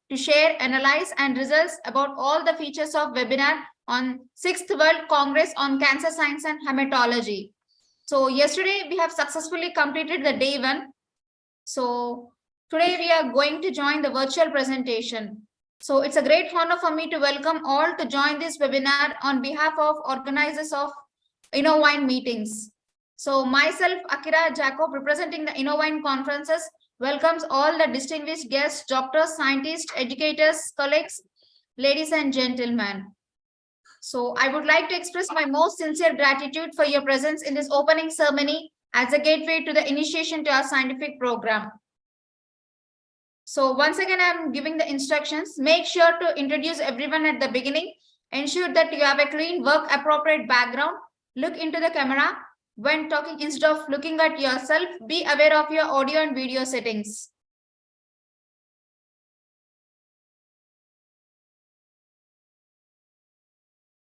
to share, analyze, and results about all the features of webinar on 6th World Congress on Cancer Science and Hematology. So yesterday we have successfully completed the day 1. So today we are going to join the virtual presentation. So it's a great honor for me to welcome all to join this webinar on behalf of organizers of InnoWine meetings. So myself, Akira Jacob, representing the InnoWine conferences, welcomes all the distinguished guests, doctors, scientists, educators, colleagues, ladies and gentlemen. So I would like to express my most sincere gratitude for your presence in this opening ceremony as a gateway to the initiation to our scientific program. So once again, I'm giving the instructions. Make sure to introduce everyone at the beginning. Ensure that you have a clean, work-appropriate background. Look into the camera. When talking, instead of looking at yourself, be aware of your audio and video settings.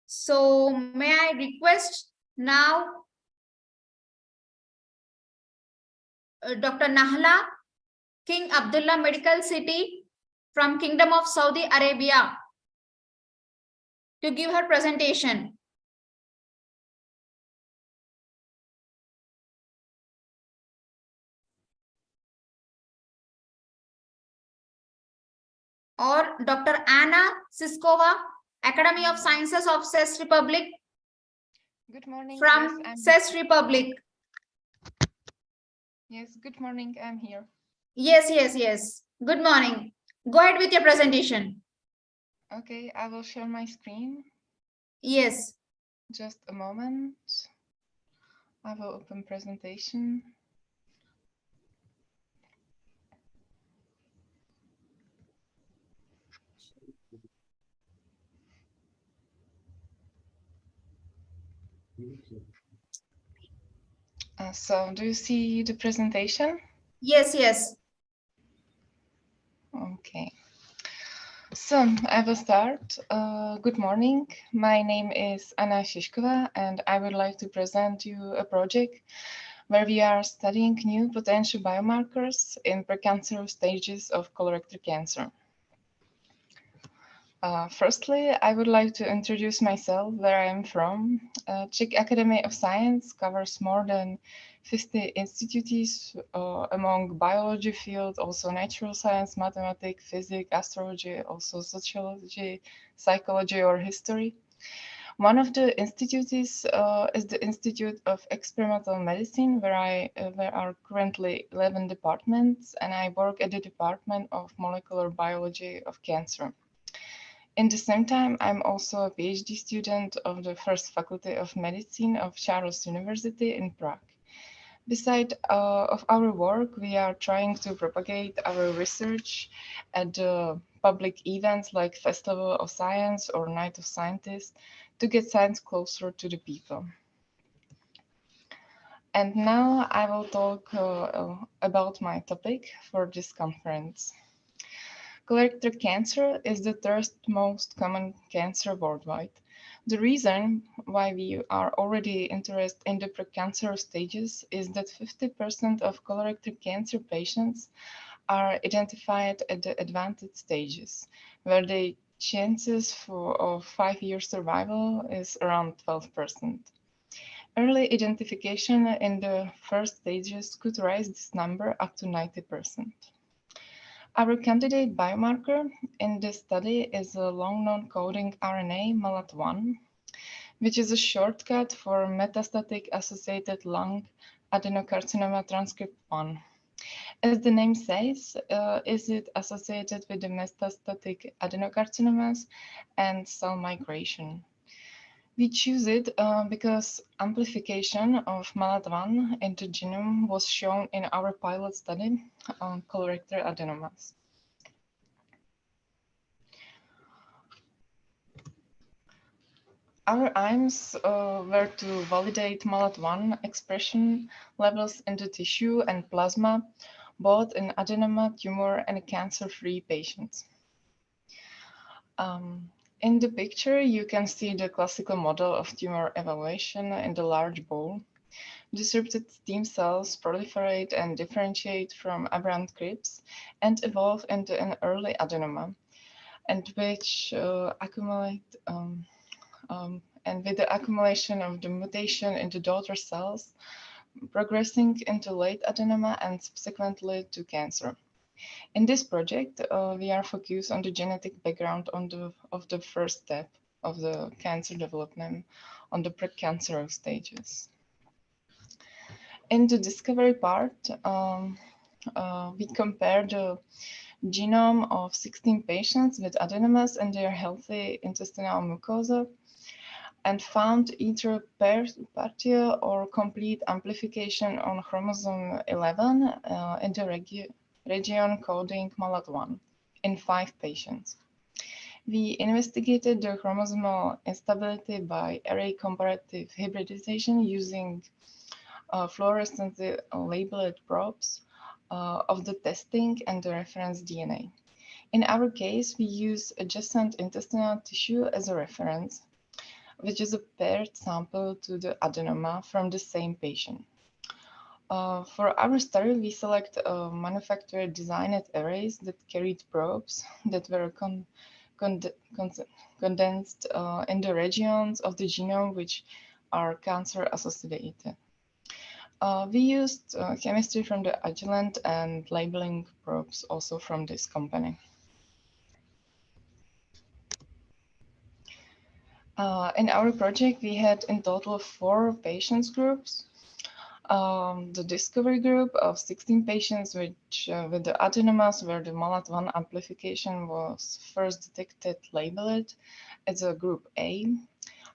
So may I request now Dr. Nahla, King Abdullah Medical City from Kingdom of Saudi Arabia to give her presentation. Or Dr. Anna Siskova, Academy of Sciences of Czech Republic. Good morning. From Czech Republic. Yes, good morning. I'm here. Yes. Good morning. Go ahead with your presentation. Okay, I will share my screen. Yes. Just a moment. I will open presentation. So do you see the presentation? Yes. Okay. So I will start. Good morning. My name is Anna Shishkova, and I would like to present you a project where we are studying new potential biomarkers in precancerous stages of colorectal cancer. Firstly, I would like to introduce myself, where I am from. Czech Academy of Science covers more than 50 institutes among biology field, also natural science, mathematics, physics, astrology, also sociology, psychology, or history. One of the institutes is the Institute of Experimental Medicine, where are currently 11 departments, and I work at the Department of Molecular Biology of Cancer. In the same time, I'm also a PhD student of the first Faculty of Medicine of Charles University in Prague. Beside of our work, we are trying to propagate our research at public events like Festival of Science or Night of Scientists to get science closer to the people. And now I will talk about my topic for this conference. Colorectal cancer is the third most common cancer worldwide. The reason why we are already interested in the precancerous stages is that 50% of colorectal cancer patients are identified at the advanced stages, where the chances of 5-year survival is around 12%. Early identification in the first stages could raise this number up to 90%. Our candidate biomarker in this study is a long non-coding RNA MALAT1, which is a shortcut for metastatic associated lung adenocarcinoma transcript 1. As the name says, is it associated with the metastatic adenocarcinomas and cell migration. We choose it because amplification of MALAT1 in the genome was shown in our pilot study on colorectal adenomas. Our aims were to validate MALAT1 expression levels in the tissue and plasma, both in adenoma, tumor, and cancer-free patients. In the picture, you can see the classical model of tumor evaluation in the large bowl. Disrupted stem cells proliferate and differentiate from aberrant crypts and evolve into an early adenoma, and which accumulate and with the accumulation of the mutation in the daughter cells, progressing into late adenoma and subsequently to cancer. In this project, we are focused on the genetic background of the first step of the cancer development on the precancerous stages. In the discovery part, we compare the genome of 16 patients with adenomas and their healthy intestinal mucosa and found either partial or complete amplification on chromosome 11 in the region coding MALAT1 in 5 patients. We investigated the chromosomal instability by array comparative hybridization using fluorescently labeled probes of the testing and the reference DNA. In our case, we use adjacent intestinal tissue as a reference, which is a paired sample to the adenoma from the same patient. For our study, we select manufacturer-designed arrays that carried probes that were condensed in the regions of the genome which are cancer-associated. We used chemistry from the Agilent and labeling probes also from this company. In our project, we had in total 4 patients groups. The discovery group of 16 patients which, with the adenomas where the MALAT1 amplification was first detected labeled as a group A.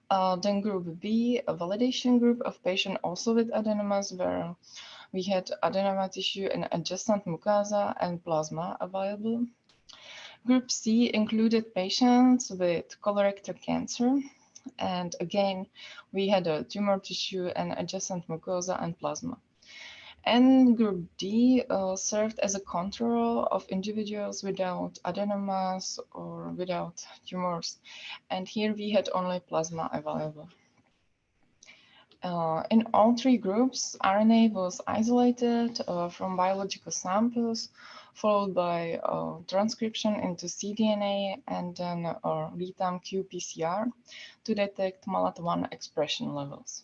Then group B, a validation group of patients also with adenomas where we had adenoma tissue and adjacent mucosa and plasma available. Group C included patients with colorectal cancer. And again, we had a tumor tissue and adjacent mucosa and plasma. And group D served as a control of individuals without adenomas or without tumors. And here we had only plasma available. In all 3 groups, RNA was isolated from biological samples, followed by transcription into cDNA and then real-time qPCR to detect MALAT1 expression levels.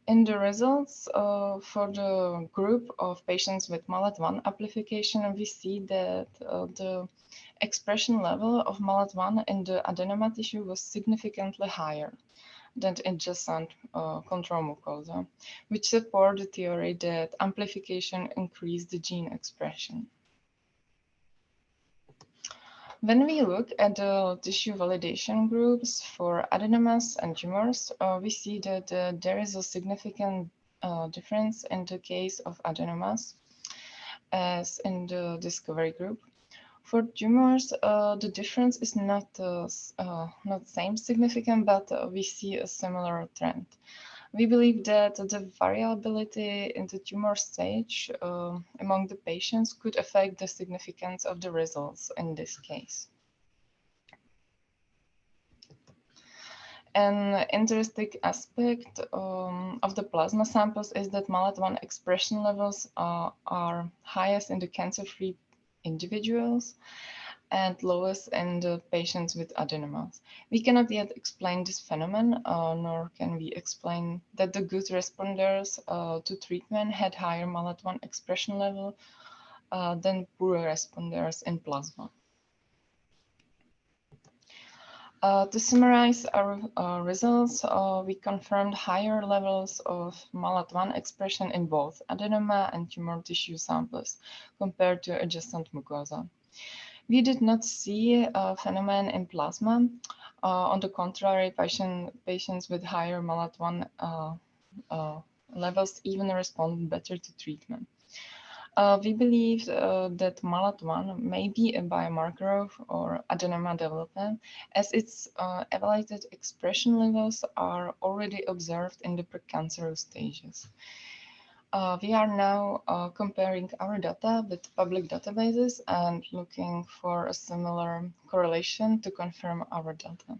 In the results for the group of patients with MALAT1 amplification, we see that the expression level of MALAT1 in the adenoma tissue was significantly higher than adjacent control mucosa, which support the theory that amplification increased the gene expression. When we look at the tissue validation groups for adenomas and tumors, we see that there is a significant difference in the case of adenomas as in the discovery group. For tumors, the difference is not same significant, but we see a similar trend. We believe that the variability in the tumor stage among the patients could affect the significance of the results in this case. An interesting aspect of the plasma samples is that MALAT1 expression levels are highest in the cancer-free individuals and lowest in the patients with adenomas. We cannot yet explain this phenomenon, nor can we explain that the good responders to treatment had higher MALAT1 expression level than poor responders in plasma. To summarize our results, we confirmed higher levels of MALAT1 expression in both adenoma and tumor tissue samples compared to adjacent mucosa. We did not see a phenomenon in plasma. On the contrary, patients with higher MALAT1 levels even responded better to treatment. We believe that MALAT1 may be a biomarker or adenoma development, as its elevated expression levels are already observed in the precancerous stages. We are now comparing our data with public databases and looking for a similar correlation to confirm our data.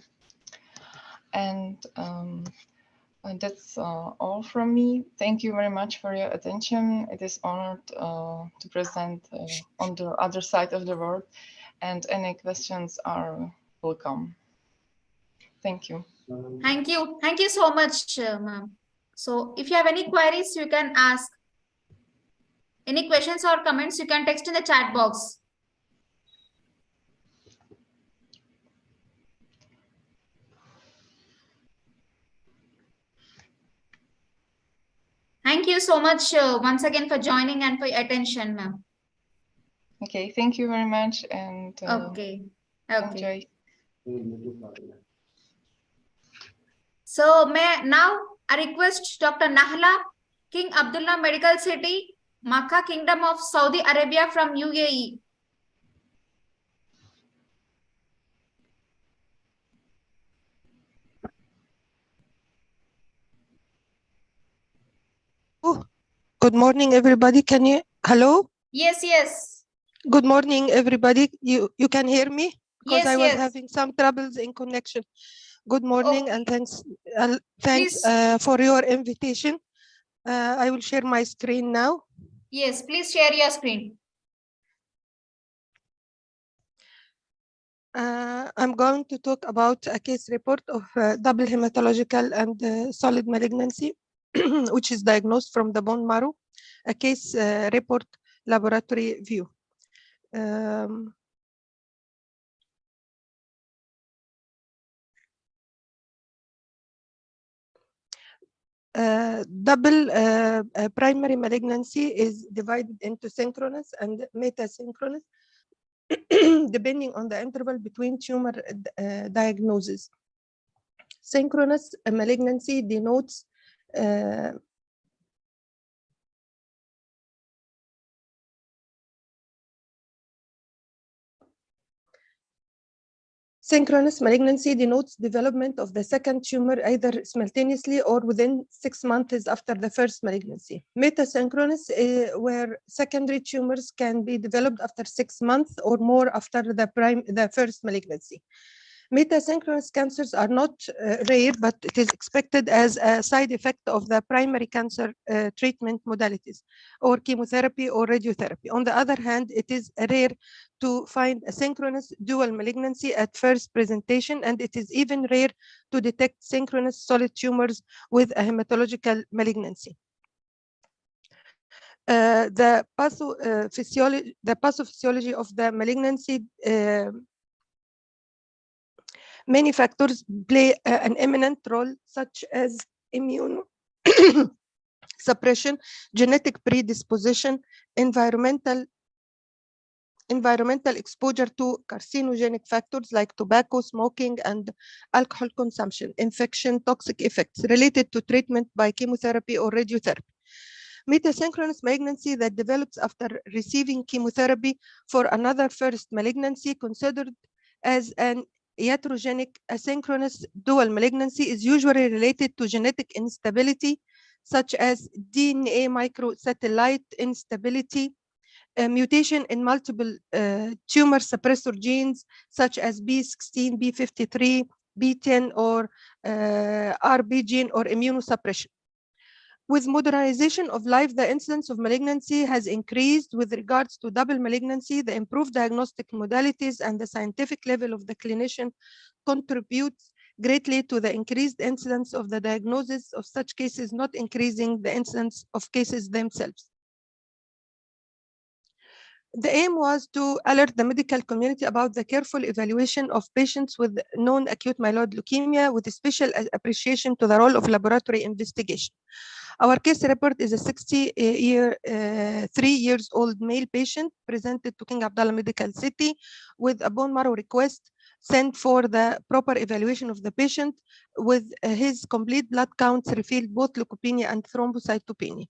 And that's all from me. Thank you very much for your attention. It is honored to present on the other side of the world. and any questions are welcome. Thank you. Thank you. Thank you so much, ma'am. So if you have any queries, you can ask. Any questions or comments, you can text in the chat box. Thank you so much once again for joining and for your attention, ma'am. Okay, thank you very much, and Okay. enjoy. So now I request Dr. Nahla, King Abdullah Medical City, Makkah Kingdom of Saudi Arabia from UAE. Good morning, everybody. Can you? Hello? Yes, yes. Good morning, everybody. You can hear me? Because Yes, I was yes. having some troubles in connection. Good morning, and thanks Please. for your invitation. I will share my screen now. Yes, please share your screen. I'm going to talk about a case report of double hematological and solid malignancy, which is diagnosed from the bone marrow, a case report laboratory view. Double primary malignancy is divided into synchronous and metasynchronous, depending on the interval between tumor diagnosis. Synchronous malignancy denotes Synchronous malignancy denotes development of the second tumor either simultaneously or within 6 months after the first malignancy. Metasynchronous, where secondary tumors can be developed after 6 months or more after the first malignancy. Metasynchronous cancers are not rare, but it is expected as a side effect of the primary cancer treatment modalities, or chemotherapy or radiotherapy. On the other hand, it is rare to find a synchronous dual malignancy at first presentation, and it is even rare to detect synchronous solid tumors with a hematological malignancy. The pathophysiology of the malignancy, many factors play an eminent role, such as immune suppression, genetic predisposition, environmental exposure to carcinogenic factors like tobacco, smoking, and alcohol consumption, infection, toxic effects related to treatment by chemotherapy or radiotherapy. Metasynchronous malignancy that develops after receiving chemotherapy for another first malignancy, considered as an iatrogenic asynchronous dual malignancy, is usually related to genetic instability, such as DNA microsatellite instability, mutation in multiple tumor suppressor genes, such as B16, B53, B10, or RB gene, or immunosuppression. With modernization of life, the incidence of malignancy has increased. With regards to double malignancy, the improved diagnostic modalities and the scientific level of the clinician contributes greatly to the increased incidence of the diagnosis of such cases, not increasing the incidence of cases themselves. The aim was to alert the medical community about the careful evaluation of patients with known acute myeloid leukemia, with a special appreciation to the role of laboratory investigation. Our case report is a 63-year-old male patient presented to King Abdullah Medical City with a bone marrow request sent for the proper evaluation of the patient, with his complete blood counts revealed both leukopenia and thrombocytopenia.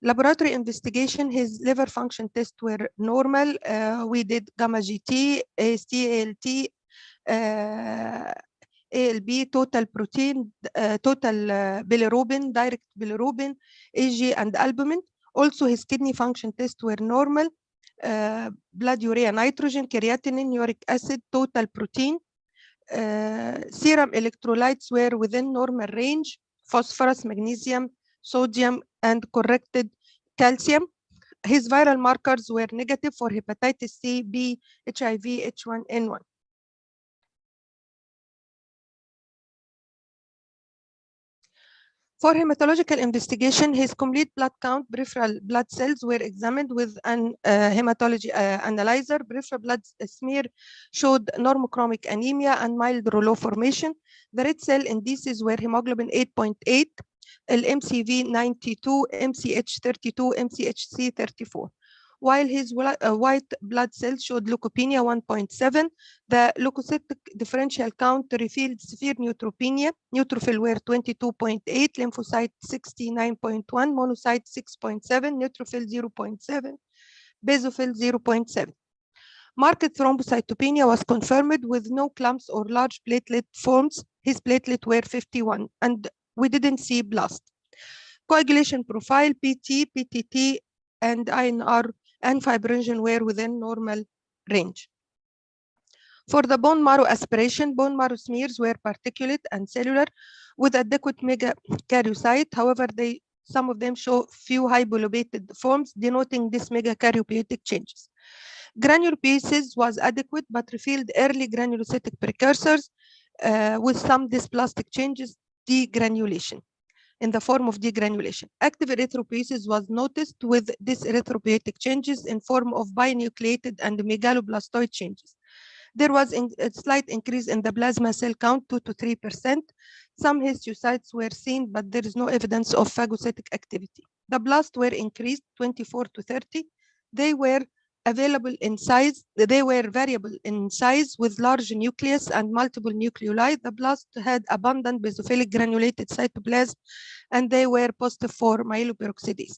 Laboratory investigation, his liver function tests were normal. We did gamma GT, AST, ALT, ALB, total protein, total bilirubin, direct bilirubin, AG, and albumin. Also, his kidney function tests were normal. Blood urea nitrogen, creatinine, uric acid, total protein. Serum electrolytes were within normal range: phosphorus, magnesium, sodium, and corrected calcium. his viral markers were negative for hepatitis C, B, HIV, H1N1. For hematological investigation, his complete blood count, peripheral blood cells were examined with an hematology analyzer. Peripheral blood smear showed normochromic anemia and mild rouleau formation. The red cell indices were hemoglobin 8.8, MCV 92, MCH 32, MCHC 34. While his white blood cells showed leukopenia 1.7, the leukocytic differential count revealed severe neutropenia. Neutrophil were 22.8, lymphocyte 69.1, monocyte 6.7, neutrophil 0.7, basophil 0.7. Marked thrombocytopenia was confirmed with no clumps or large platelet forms. His platelet were 51, and we didn't see blast. Coagulation profile, PT, PTT, and INR and fibrinogen were within normal range. For the bone marrow aspiration, bone marrow smears were particulate and cellular with adequate megakaryocyte. However, some of them show few hypolobated forms, denoting this megakaryopoietic changes. Granulopoiesis was adequate, but revealed early granulocytic precursors with some dysplastic changes, degranulation, in the form of degranulation. Active erythropoiesis was noticed with these erythropoietic changes in form of binucleated and megaloblastoid changes. There was a slight increase in the plasma cell count, 2 to 3%. Some histiocytes were seen, but there is no evidence of phagocytic activity. The blasts were increased 24 to 30. They were available in size. They were variable in size with large nucleus and multiple nucleoli. The blast had abundant basophilic granulated cytoplasm, and they were positive for myeloperoxidase.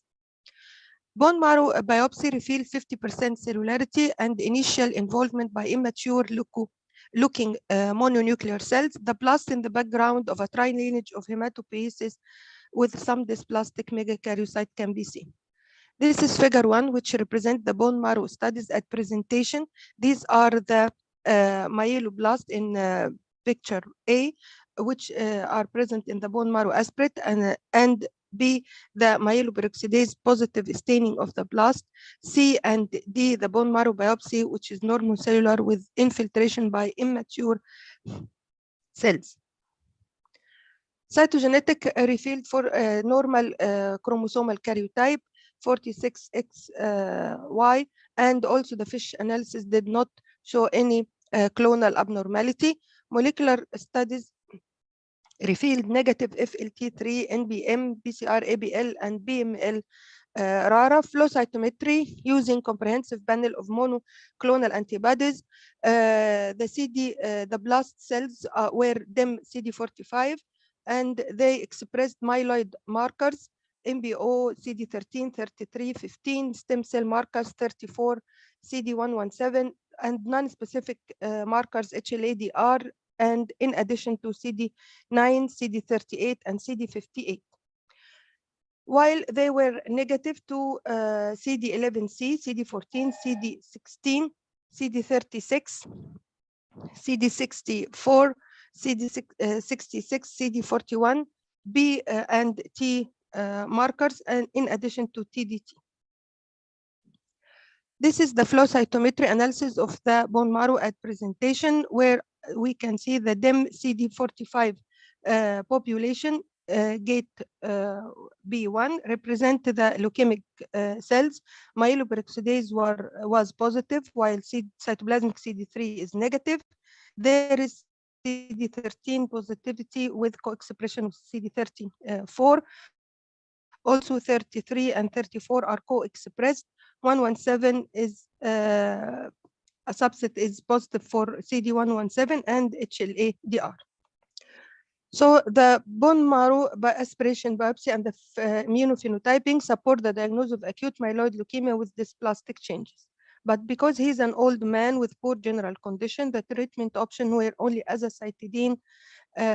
Bone marrow biopsy revealed 50% cellularity and initial involvement by immature looking mononuclear cells. The blast in the background of a trilineage of hematopoiesis with some dysplastic megakaryocyte can be seen. This is figure 1, which represents the bone marrow studies at presentation. These are the myeloblasts in picture A, which are present in the bone marrow aspirate, and B, the myeloperoxidase positive staining of the blast. C and D, the bone marrow biopsy, which is normocellular with infiltration by immature cells. Cytogenetic revealed for normal chromosomal karyotype 46XY, and also the FISH analysis did not show any clonal abnormality. Molecular studies revealed negative FLT3, NBM, PCR, ABL, and BML RARA. Flow cytometry using comprehensive panel of monoclonal antibodies. The blast cells were DEM CD45, and they expressed myeloid markers, MBO, CD13, 33, 15, stem cell markers, 34, CD117, and non-specific markers, HLA-DR, and in addition to CD9, CD38, and CD58. While they were negative to CD11C, CD14, CD16, CD36, CD64, CD66, CD41, B and T markers, and in addition to TDT. This is the flow cytometry analysis of the bone marrow at presentation, where we can see the DEM CD45 population, gate B1, represent the leukemic cells. Myeloperoxidase was positive, while cytoplasmic CD3 is negative. There is CD13 positivity with co-expression of CD34. Also 33 and 34 are co-expressed. 117 is a subset is positive for CD117 and HLA-DR. So the bone marrow by aspiration biopsy and the immunophenotyping support the diagnosis of acute myeloid leukemia with dysplastic changes. But because he's an old man with poor general condition, the treatment option were only azacitidine.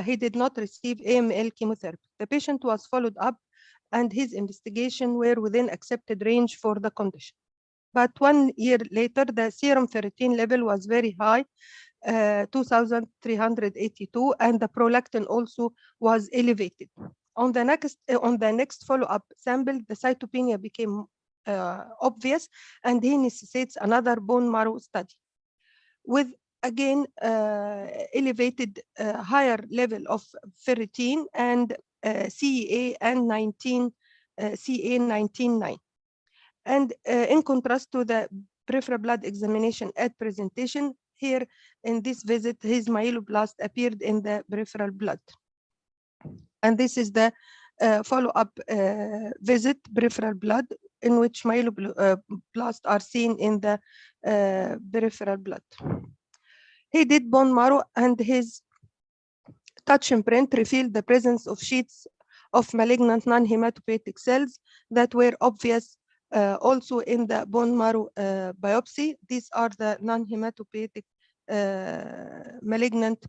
He did not receive AML chemotherapy. The patient was followed up, and his investigation were within accepted range for the condition. But 1 year later, the serum ferritin level was very high, 2,382, and the prolactin also was elevated. On the next follow-up sample, the cytopenia became obvious, and he necessitates another bone marrow study with again elevated higher level of ferritin and CEA and 19 CA 19.9. And in contrast to the peripheral blood examination at presentation, here in this visit, his myeloblast appeared in the peripheral blood. And this is the follow-up visit, peripheral blood, in which myeloblasts are seen in the peripheral blood. He did bone marrow, and his touch imprint revealed the presence of sheets of malignant non-hematopoietic cells that were obvious also in the bone marrow biopsy. These are the non-hematopoietic malignant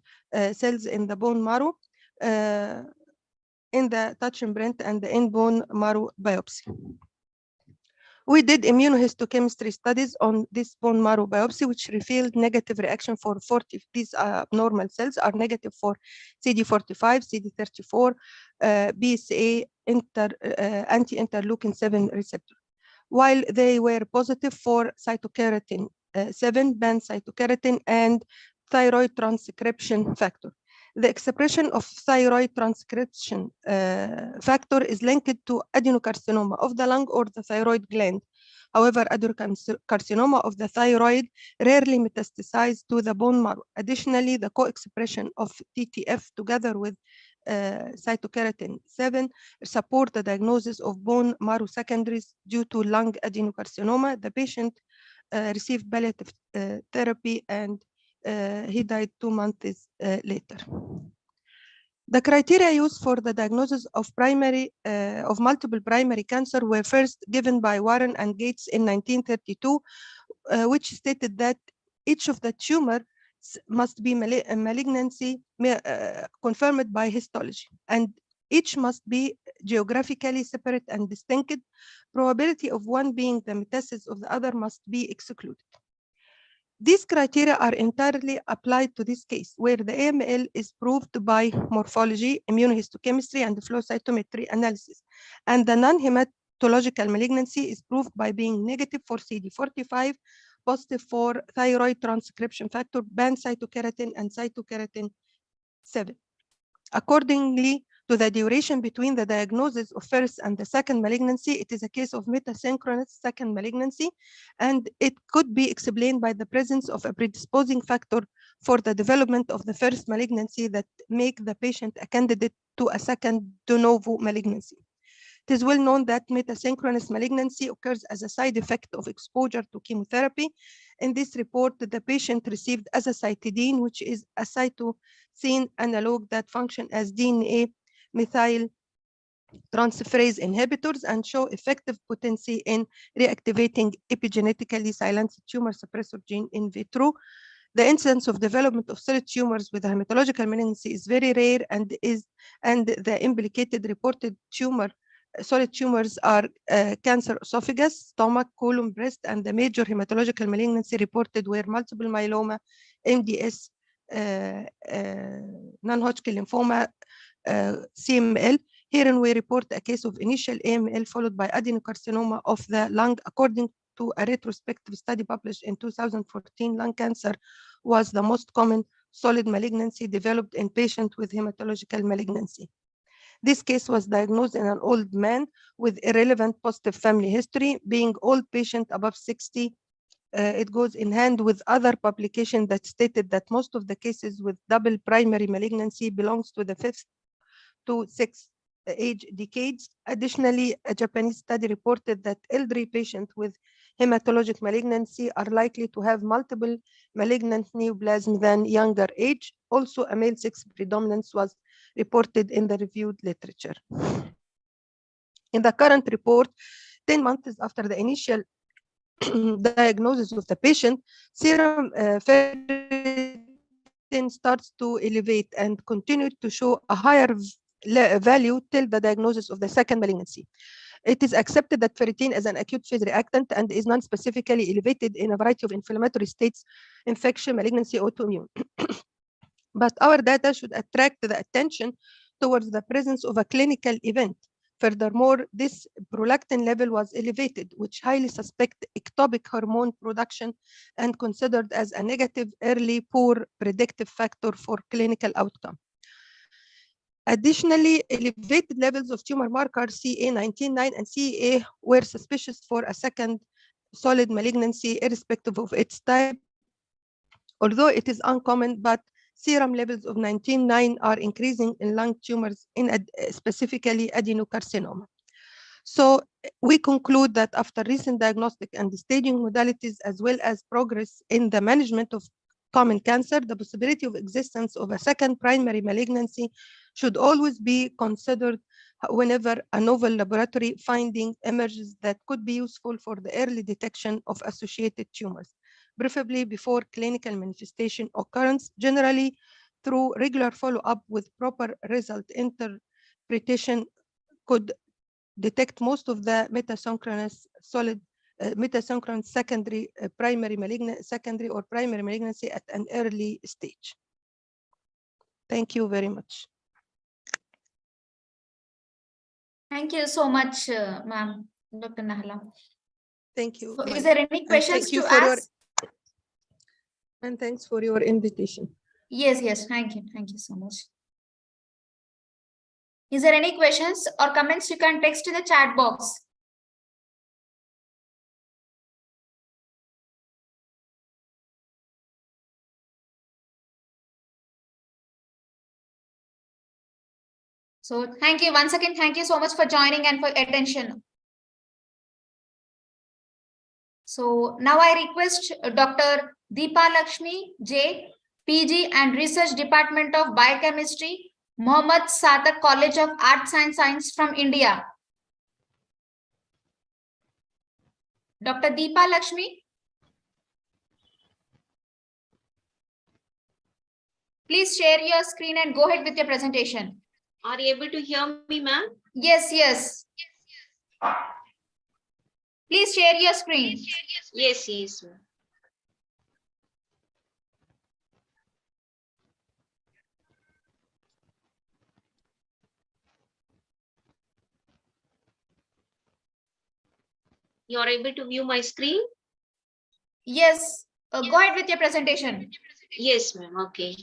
cells in the bone marrow in the touch imprint and the in bone marrow biopsy. We did immunohistochemistry studies on this bone marrow biopsy, which revealed negative reaction for 40. These abnormal cells are negative for CD45, CD34, BSA, anti-interleukin 7 receptor, while they were positive for cytokeratin 7, pan-cytokeratin, and thyroid transcription factor. The expression of thyroid transcription factor is linked to adenocarcinoma of the lung or the thyroid gland. However, adenocarcinoma of the thyroid rarely metastasizes to the bone marrow. Additionally, the co-expression of TTF together with cytokeratin 7 support the diagnosis of bone marrow secondaries due to lung adenocarcinoma. The patient received palliative therapy, and he died 2 months later. The criteria used for the diagnosis of multiple primary cancer were first given by Warren and Gates in 1932, which stated that each of the tumors must be a malignancy confirmed by histology, and each must be geographically separate and distinct. Probability of one being the metastasis of the other must be excluded. These criteria are entirely applied to this case, where the AML is proved by morphology, immunohistochemistry, and flow cytometry analysis, and the non-hematological malignancy is proved by being negative for CD45, positive for thyroid transcription factor, pan-cytokeratin, and cytokeratin 7. Accordingly to the duration between the diagnosis of first and the second malignancy, it is a case of metasynchronous second malignancy, and it could be explained by the presence of a predisposing factor for the development of the first malignancy that make the patient a candidate to a second de novo malignancy. It is well known that metasynchronous malignancy occurs as a side effect of exposure to chemotherapy. In this report, the patient received azacitidine, which is a cytosine analog that function as DNA methyl transferase inhibitors and show effective potency in reactivating epigenetically silenced tumor suppressor gene in vitro. The incidence of development of solid tumors with a hematological malignancy is very rare, and the implicated reported solid tumors are cancer esophagus, stomach, colon, breast, and the major hematological malignancy reported were multiple myeloma, MDS, non-Hodgkin lymphoma, CML. Herein we report a case of initial AML followed by adenocarcinoma of the lung. According to a retrospective study published in 2014, lung cancer was the most common solid malignancy developed in patients with hematological malignancy. This case was diagnosed in an old man with irrelevant positive family history, being old patient above 60. It goes in hand with other publications that stated that most of the cases with double primary malignancy belongs to the 5th to 6th age decades. Additionally, a Japanese study reported that elderly patients with hematologic malignancy are likely to have multiple malignant neoplasm than younger age. Also, a male sex predominance was reported in the reviewed literature. In the current report, 10 months after the initial diagnosis of the patient, serum ferritin starts to elevate and continue to show a higher value till the diagnosis of the second malignancy. It is accepted that ferritin is an acute phase reactant and is non-specifically elevated in a variety of inflammatory states, infection, malignancy, autoimmune. But our data should attract the attention towards the presence of a clinical event. Furthermore, this prolactin level was elevated, which highly suspect ectopic hormone production and considered as a negative early poor predictive factor for clinical outcome. Additionally, elevated levels of tumor marker CA19-9 and CEA were suspicious for a second solid malignancy, irrespective of its type, although it is uncommon, but serum levels of 19-9 are increasing in lung tumors, specifically adenocarcinoma. So we conclude that after recent diagnostic and staging modalities, as well as progress in the management of common cancer, the possibility of existence of a second primary malignancy should always be considered whenever a novel laboratory finding emerges that could be useful for the early detection of associated tumors, preferably before clinical manifestation occurrence, generally through regular follow-up with proper result interpretation could detect most of the metasynchronous solid metasynchronous secondary secondary or primary malignancy at an early stage. Thank you very much. Thank you so much, ma'am, Dr. Nahala. Thank you. So is there any questions to ask? And thanks for your invitation. Yes, yes, thank you. Thank you so much. Is there any questions or comments? You can text in the chat box. So thank you once again. Thank you so much for joining and for attention. So now I request Dr. Deepa Lakshmi J, PG and Research Department of Biochemistry, Mohammed Sadak College of Arts and Science from India. Dr. Deepa Lakshmi. Please share your screen and go ahead with your presentation. Are you able to hear me, ma'am? Yes, yes. Please share your screen. Yes, yes, ma'am. You are able to view my screen? Yes. Go ahead with your presentation. Yes, ma'am. Okay.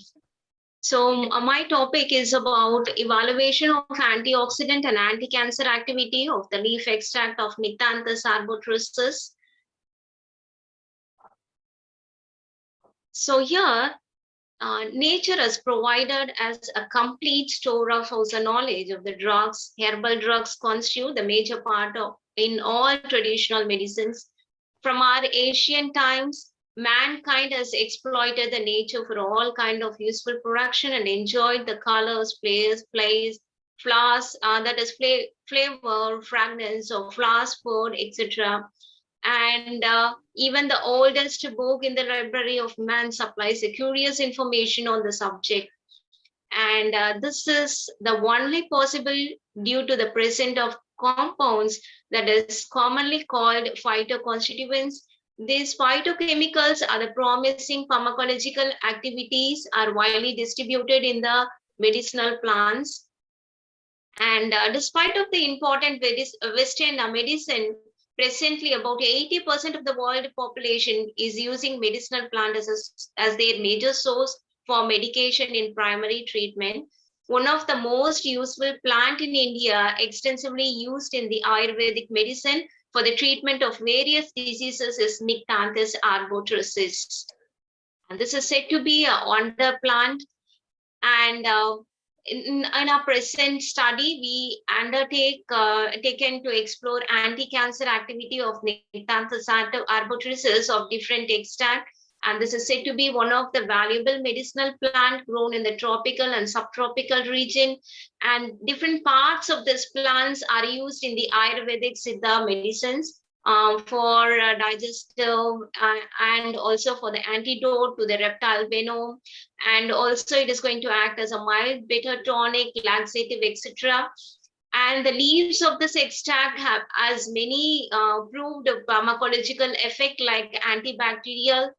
So my topic is about evaluation of antioxidant and anti-cancer activity of the leaf extract of Nyctanthus arborescens. So here, nature has provided as a complete storehouse of knowledge of the drugs. Herbal drugs constitute the major part of in all traditional medicines. From our ancient times, mankind has exploited the nature for all kind of useful production and enjoyed the colors, flowers, that is flavor, fragrance of flowers, food, etc. And even the oldest book in the library of man supplies a curious information on the subject. And this is the only possible due to the presence of compounds that is commonly called phytoconstituents. These phytochemicals are the promising pharmacological activities are widely distributed in the medicinal plants. And despite of the important Western medicine, presently about 80% of the world population is using medicinal plants as their major source for medication in primary treatment. One of the most useful plant in India, extensively used in the Ayurvedic medicine for the treatment of various diseases, is Nyctanthus arborescens. And this is said to be a wonder plant. And in our present study, we taken to explore anti-cancer activity of Nyctanthus arborescens of different extract. And this is said to be one of the valuable medicinal plant grown in the tropical and subtropical region. And different parts of these plants are used in the Ayurvedic Siddha medicines for digestive and also for the antidote to the reptile venom. And also it is going to act as a mild, bitter, tonic, laxative, etc. And the leaves of this extract have as many proved pharmacological effect like antibacterial,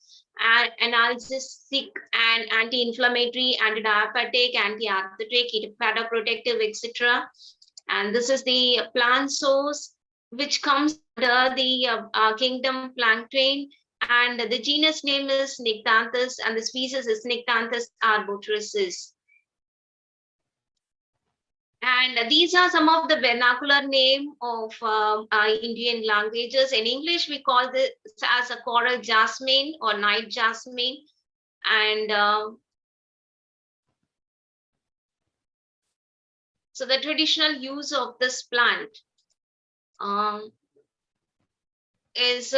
analgesic, and anti-inflammatory, anti-diabetic, anti-arthritic, hepatoprotective, etc. And this is the plant source, which comes under the kingdom Plankton. And the genus name is Nyctanthus, and the species is Nyctanthus arborescens. And these are some of the vernacular name of Indian languages. In English, we call this as a coral jasmine or night jasmine. And so the traditional use of this plant is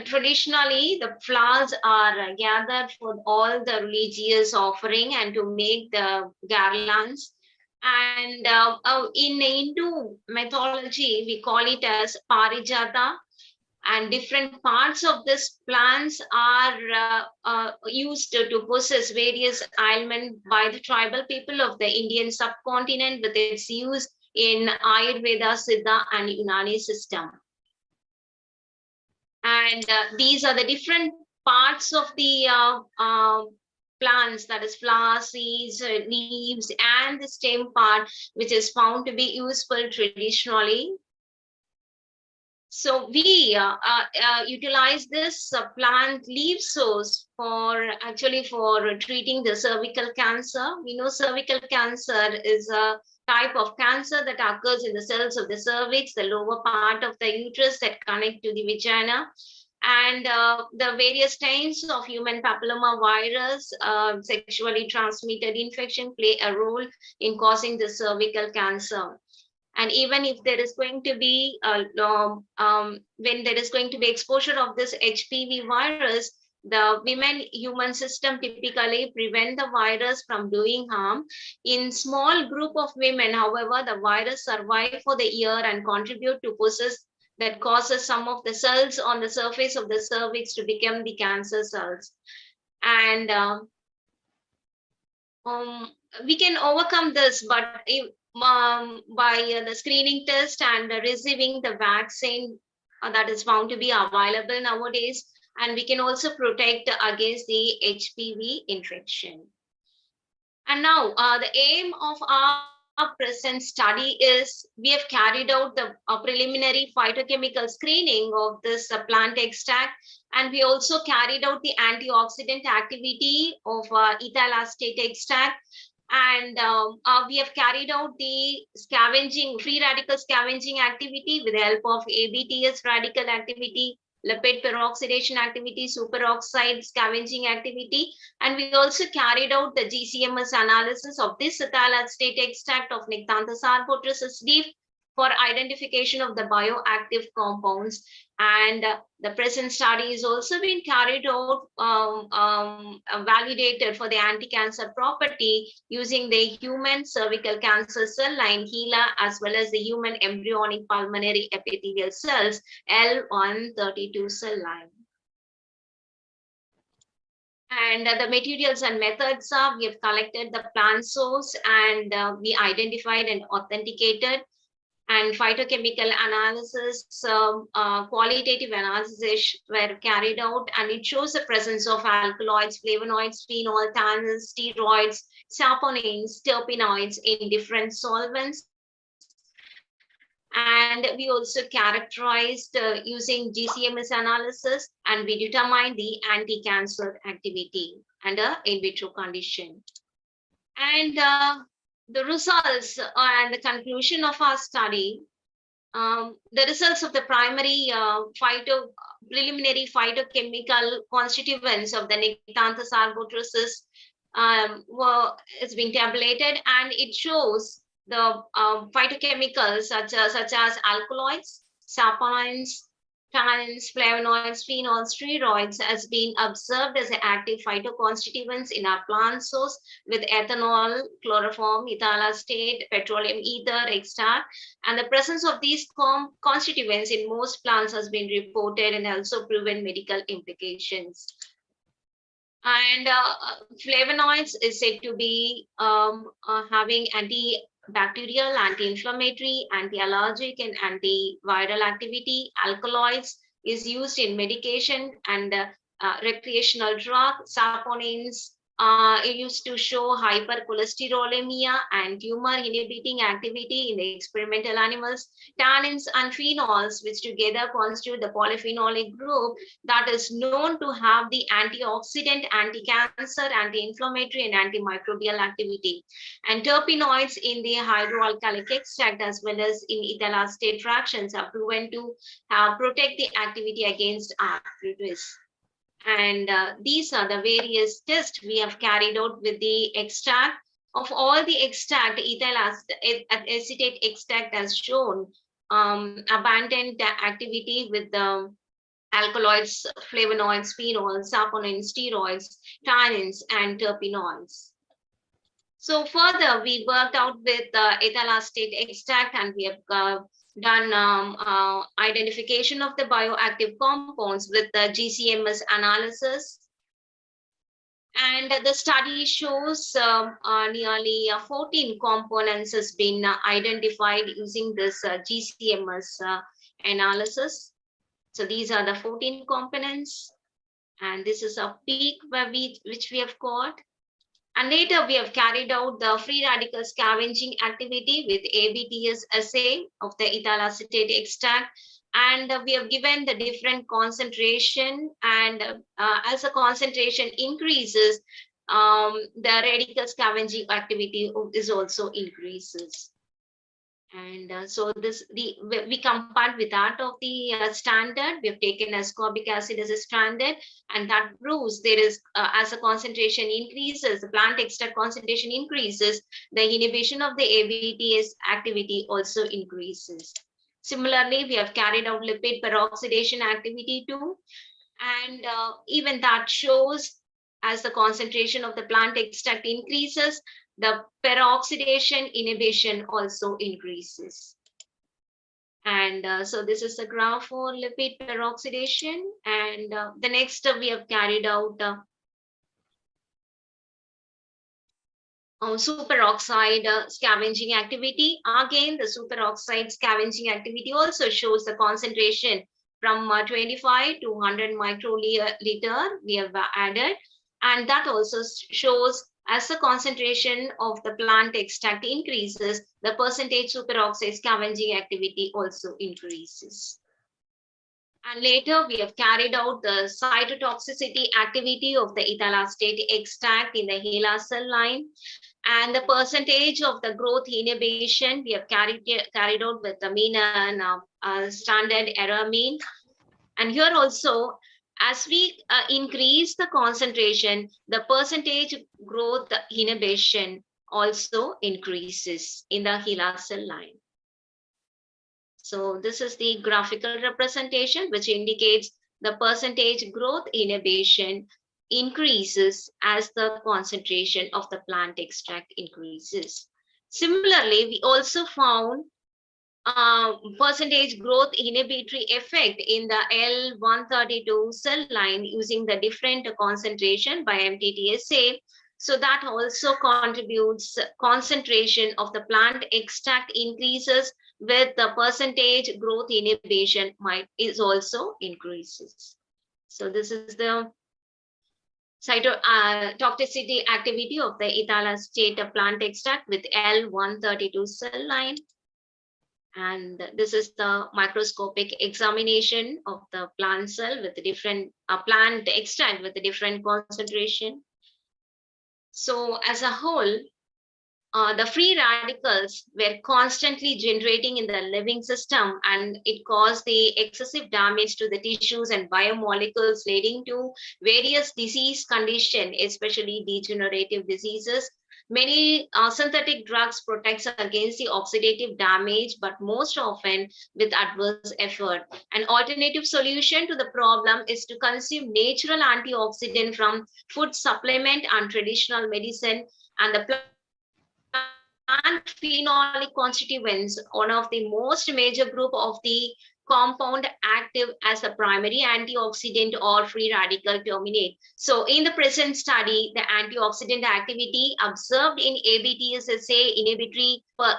traditionally the flowers are gathered for all the religious offering and to make the garlands. And in Hindu mythology, we call it as Parijata, and different parts of this plants are used to possess various ailments by the tribal people of the Indian subcontinent with its use in Ayurveda, Siddha, and Unani system. And these are the different parts of the plants, that is flowers, seeds, leaves, and the stem part, which is found to be useful traditionally. So we utilize this plant leaf source for treating the cervical cancer. We know cervical cancer is a type of cancer that occurs in the cells of the cervix, the lower part of the uterus that connect to the vagina. And the various strains of human papilloma virus, sexually transmitted infection, play a role in causing the cervical cancer. And even if there is going to be when there is going to be exposure of this HPV virus, the women human system typically prevent the virus from doing harm. In small group of women, however, the virus survive for the year and contribute to possess that causes some of the cells on the surface of the cervix to become the cancer cells. And we can overcome this, but by the screening test and receiving the vaccine that is found to be available nowadays, and we can also protect against the HPV infection. And now the aim of our present study is we have carried out the preliminary phytochemical screening of this plant extract, and we also carried out the antioxidant activity of ethyl acetate extract. And we have carried out the scavenging, free radical scavenging activity with the help of ABTS radical activity, lipid peroxidation activity, superoxide scavenging activity. And we also carried out the GCMS analysis of this ethyl acetate extract of Nyctanthus arborescens leaf for identification of the bioactive compounds. And the present study is also being carried out, validated for the anti-cancer property using the human cervical cancer cell line HeLa, as well as the human embryonic pulmonary epithelial cells L132 cell line. And the materials and methods are, we have collected the plant source and we identified and authenticated, and phytochemical analysis, qualitative analysis were carried out, and it shows the presence of alkaloids, flavonoids, phenol, tannins, steroids, saponins, terpenoids in different solvents. And we also characterized using GCMS analysis, and we determined the anti-cancer activity under in vitro condition. And the results and the conclusion of our study, the results of the primary preliminary phytochemical constituents of the Nyctanthus arborescens has been tabulated, and it shows the phytochemicals such as alkaloids, saponins, tannins, flavonoids, phenols, steroids has been observed as active phytoconstituents in our plant source with ethanol, chloroform, ethyl acetate, petroleum ether extract. And the presence of these constituents in most plants has been reported and also proven medical implications. And flavonoids is said to be having antibacterial, anti-inflammatory, anti-allergic, and antiviral activity. Alkaloids is used in medication and recreational drug. Saponins It used to show hypercholesterolemia and tumor inhibiting activity in the experimental animals. Tannins and phenols, which together constitute the polyphenolic group that is known to have the antioxidant, anti-cancer, anti-inflammatory, and antimicrobial activity. And terpenoids in the hydroalkalic extract as well as in ethyl acetate fractions are proven to protect the activity against arthritis. And these are the various tests we have carried out with the extract. Of all the extract, ethyl acetate extract has shown abundant activity with the alkaloids, flavonoids, phenols, saponins, steroids, tannins, and terpenoids. So further, we worked out with ethyl acetate extract, and we have done identification of the bioactive compounds with the GCMS analysis. And the study shows nearly 14 components has been identified using this GCMS analysis. So these are the 14 components, and this is a peak where which we have got. And later we have carried out the free radical scavenging activity with ABTS assay of the ethyl acetate extract. And we have given the different concentration, and as the concentration increases, the radical scavenging activity is also increases. And so we compared with that of the standard. We have taken ascorbic acid as a standard, and that proves there is, as the concentration increases, the plant extract concentration increases, the inhibition of the ABTS activity also increases. Similarly, we have carried out lipid peroxidation activity too, and even that shows as the concentration of the plant extract increases, the peroxidation inhibition also increases. And so this is the graph for lipid peroxidation. And the next we have carried out superoxide scavenging activity. Again, the superoxide scavenging activity also shows the concentration from 25 to 100 microliter we have added. And that also shows as the concentration of the plant extract increases, the percentage superoxide scavenging activity also increases. And later we have carried out the cytotoxicity activity of the ethyl acetate extract in the HeLa cell line. And the percentage of the growth inhibition we have carried out with the mean and standard error mean. And here also, as we increase the concentration, the percentage growth inhibition also increases in the HeLa cell line. So this is the graphical representation, which indicates the percentage growth inhibition increases as the concentration of the plant extract increases. Similarly, we also found percentage growth inhibitory effect in the L132 cell line using the different concentration by MTTSA. So that also contributes concentration of the plant extract increases with the percentage growth inhibition is also increases. So this is the cytotoxicity activity of the ethyl acetate plant extract with L132 cell line. And this is the microscopic examination of the plant cell with the different plant extract with the different concentration. So as a whole, the free radicals were constantly generating in the living system, and it caused the excessive damage to the tissues and biomolecules, leading to various disease conditions, especially degenerative diseases. Many synthetic drugs protect against the oxidative damage, but most often with adverse effort. An alternative solution to the problem is to consume natural antioxidant from food supplement and traditional medicine, and the plant phenolic constituents, one of the most major group of the compound active as a primary antioxidant or free radical terminate. So in the present study, the antioxidant activity observed in ABTSSA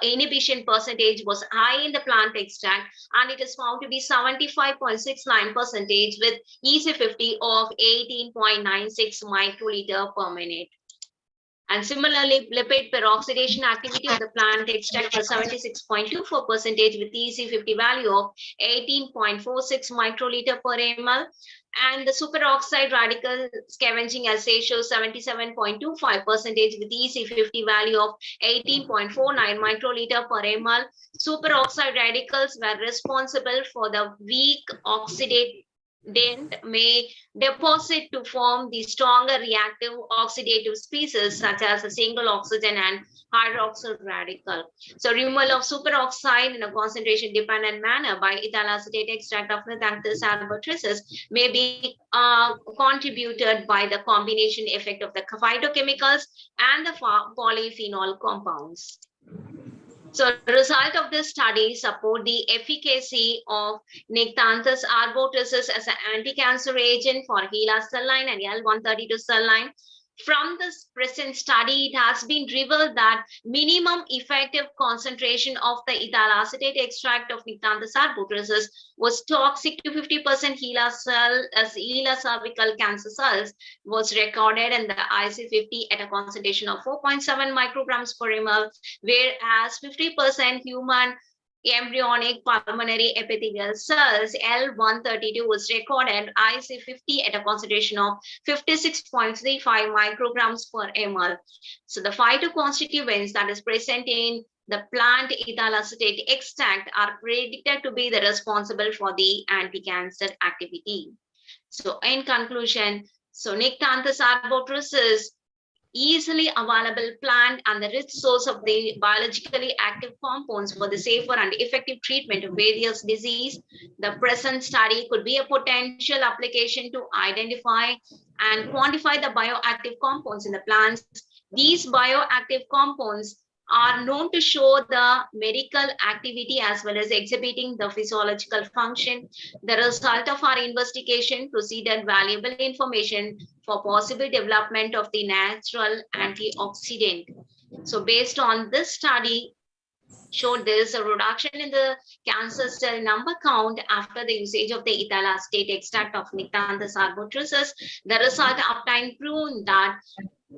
inhibition percentage was high in the plant extract, and it is found to be 75.69% with EC50 of 18.96 microliter per minute. And similarly, lipid peroxidation activity of the plant extract was 76.24% with EC50 value of 18.46 microliter per ml. And the superoxide radical scavenging assay shows 77.25% with EC50 value of 18.49 microliter per ml. Superoxide radicals were responsible for the weak oxidant may deposit to form the stronger reactive oxidative species such as a single oxygen and hydroxyl radical. So removal of superoxide in a concentration dependent manner by ethyl acetate extract of Nithanthus arborescens may be contributed by the combination effect of the phytochemicals and the polyphenol compounds. So the result of this study support the efficacy of Nithanthus arborescens as an anti-cancer agent for HeLa cell line and L132 cell line. From this present study, it has been revealed that minimum effective concentration of the ethyl acetate extract of Nithanthus arborescens was toxic to 50% HeLa cell as HeLa cervical cancer cells was recorded in the IC50 at a concentration of 4.7 micrograms per ml, whereas 50% human embryonic pulmonary epithelial cells L132 was recorded IC50 at a concentration of 56.35 micrograms per ml. So the phytoconstituents that is present in the plant ethyl acetate extract are predicted to be the responsible for the anti-cancer activity. So in conclusion, so Nithanthus arborescens easily available plant and the rich source of the biologically active compounds for the safer and effective treatment of various disease. The present study could be a potential application to identify and quantify the bioactive compounds in the plants. These bioactive compounds are known to show the medical activity as well as exhibiting the physiological function. The result of our investigation proceeded valuable information for possible development of the natural antioxidant. So based on this study, showed there is a reduction in the cancer cell number count after the usage of the ethyl acetate extract of Nithanthus arborescens. The result obtained proved that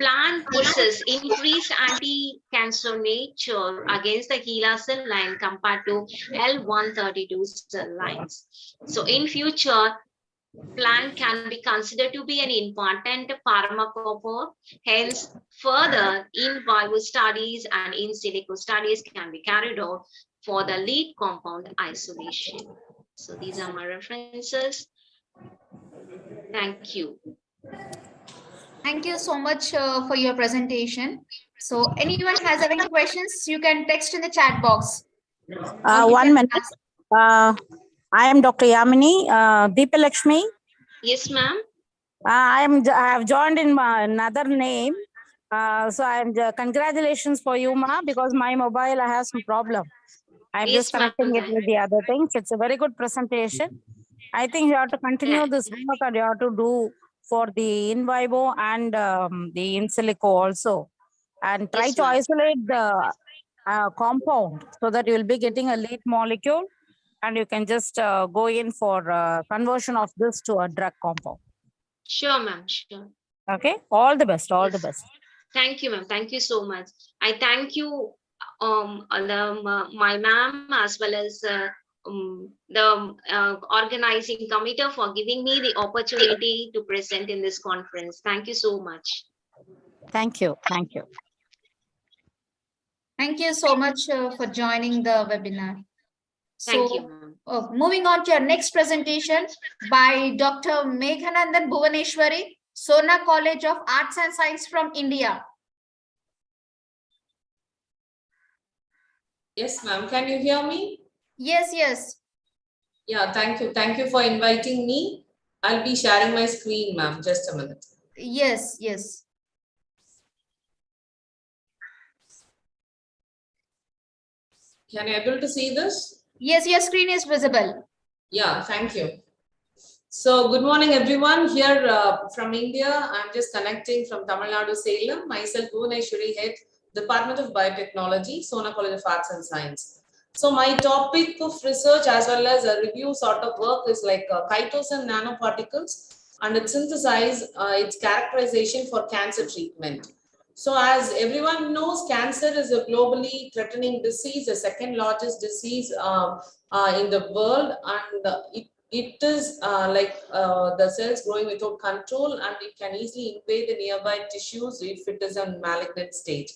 plant possess increased anti-cancer nature against the HeLa cell line compared to L132 cell lines. So in future, plant can be considered to be an important pharmacophore. Hence, further in vivo studies and in silico studies can be carried out for the lead compound isolation. So these are my references. Thank you. Thank you so much for your presentation. So anyone has any questions, you can text in the chat box. 1 minute. I am Dr. Yamini, Deepa Lakshmi. Yes, ma'am. I have joined in another name. So I'm congratulations for you, ma, because my mobile has some problem. I'm Yes, just connecting it with the other things. It's a very good presentation. I think you have to continue this work and you have to do for the in vivo and the in silico also. And try Yes, to ma'am. isolate the compound so that you will be getting a lead molecule and you can just go in for conversion of this to a drug compound. Sure, ma'am. Sure. Okay. All the best. All the best. Thank you, ma'am. Thank you so much. I thank you, my ma'am, as well as the organizing committee for giving me the opportunity to present in this conference. Thank you so much. Thank you. Thank you. Thank you so much for joining the webinar. Thank So, you, ma'am. moving on to our next presentation by Dr. Meghanandan Bhuvaneshwari, Sona College of Arts and Science from India. Yes, ma'am. Can you hear me? Yes, yes. Yeah, thank you. Thank you for inviting me. I'll be sharing my screen, ma'am. Just a minute. Yes, yes. Can you able to see this? Yes, your screen is visible. Yeah, thank you. So good morning, everyone. Here from India, I'm just connecting from Tamil Nadu, Salem. Myself, Bhuvaneshwari, head Department of Biotechnology, Sona College of Arts and Science. So my topic of research as well as a review sort of work is like chitosan nanoparticles and its synthesize, its characterization for cancer treatment. So as everyone knows, cancer is a globally threatening disease, the second largest disease in the world, and it is the cells growing without control, and it can easily invade the nearby tissues if it is in malignant stage.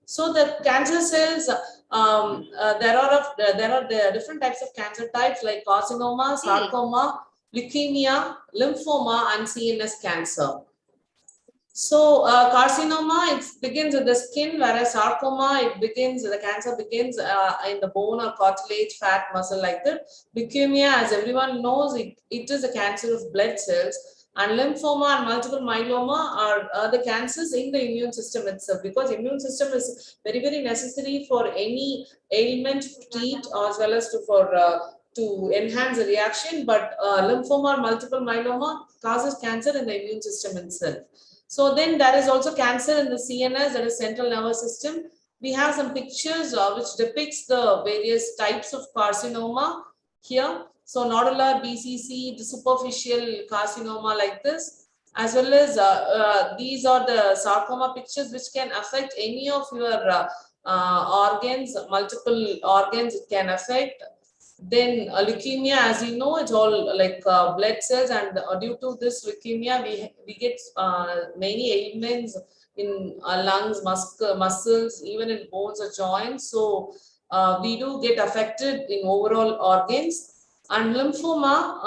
So the cancer cells, there are the different types of cancer types like carcinoma, sarcoma, leukemia, lymphoma, and CNS cancer. So carcinoma, it begins with the skin, whereas sarcoma, the cancer begins in the bone or cartilage, fat, muscle like that. Leukemia, as everyone knows, it is a cancer of blood cells. And lymphoma and multiple myeloma are the cancers in the immune system itself, because immune system is very, very necessary for any ailment to treat as well as to enhance the reaction. But lymphoma or multiple myeloma causes cancer in the immune system itself. So then there is also cancer in the CNS, that is central nervous system. We have some pictures which depicts the various types of carcinoma here. So nodular, BCC, the superficial carcinoma like this, as well as these are the sarcoma pictures which can affect any of your organs, multiple organs it can affect. Then leukemia, as you know, it's all like blood cells, and due to this leukemia, we get many ailments in lungs, muscles, even in bones or joints. So we do get affected in overall organs. And lymphoma,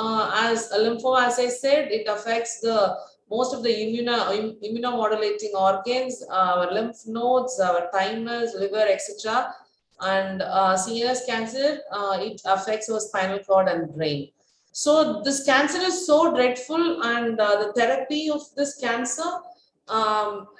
as I said, it affects the most of the immunomodulating organs, our lymph nodes, our thymus, liver, etc. And CNS cancer, it affects our spinal cord and brain. So this cancer is so dreadful, and the therapy of this cancer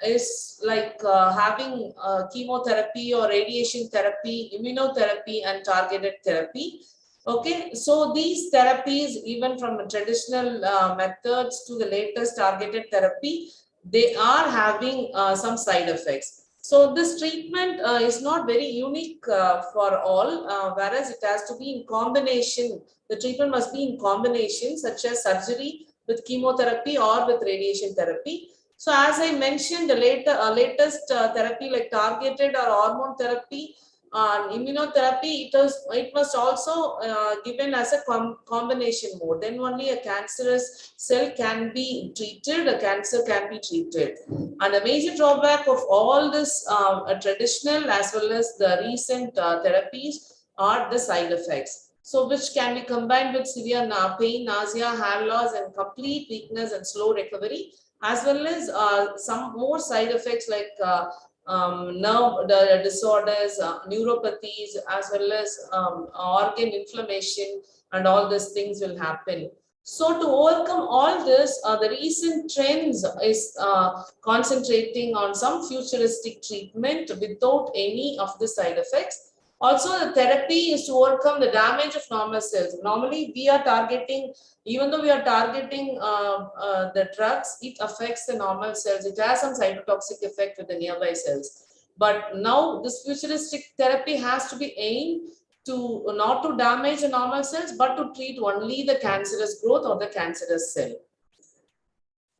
is like having chemotherapy or radiation therapy, immunotherapy, and targeted therapy. Okay, so these therapies, even from traditional methods to the latest targeted therapy, they are having some side effects. So this treatment is not very unique for all, whereas it has to be in combination. The treatment must be in combination, such as surgery with chemotherapy or with radiation therapy. So as I mentioned, the latest therapy like targeted or hormone therapy, immunotherapy, it must also given as a combination mode. Then only a cancerous cell can be treated, a cancer can be treated. And the major drawback of all this traditional as well as the recent therapies are the side effects. So which can be combined with severe pain, nausea, hair loss, and complete weakness and slow recovery, as well as some more side effects like nerve disorders, neuropathies, as well as organ inflammation, and all these things will happen. So to overcome all this, the recent trends is concentrating on some futuristic treatment without any of the side effects. Also, the therapy is to overcome the damage of normal cells. Normally, we are targeting, even though we are targeting the drugs, it affects the normal cells. It has some cytotoxic effect with the nearby cells. But now this futuristic therapy has to be aimed to not to damage the normal cells, but to treat only the cancerous growth or the cancerous cell.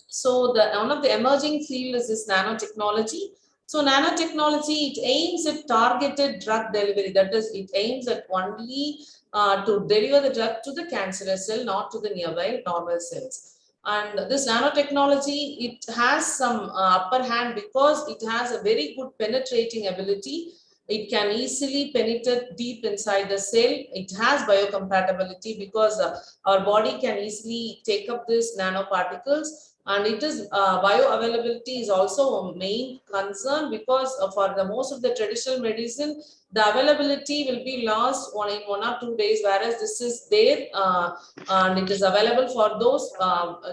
So one of the emerging field is this nanotechnology. So nanotechnology, it aims at targeted drug delivery. That is, it aims at only to deliver the drug to the cancerous cell, not to the nearby normal cells. And this nanotechnology, it has some upper hand because it has a very good penetrating ability. It can easily penetrate deep inside the cell. It has biocompatibility because our body can easily take up these nanoparticles. And it is bioavailability is also a main concern because for the most of the traditional medicine, the availability will be lost in 1 or 2 days, whereas this is there and it is available for those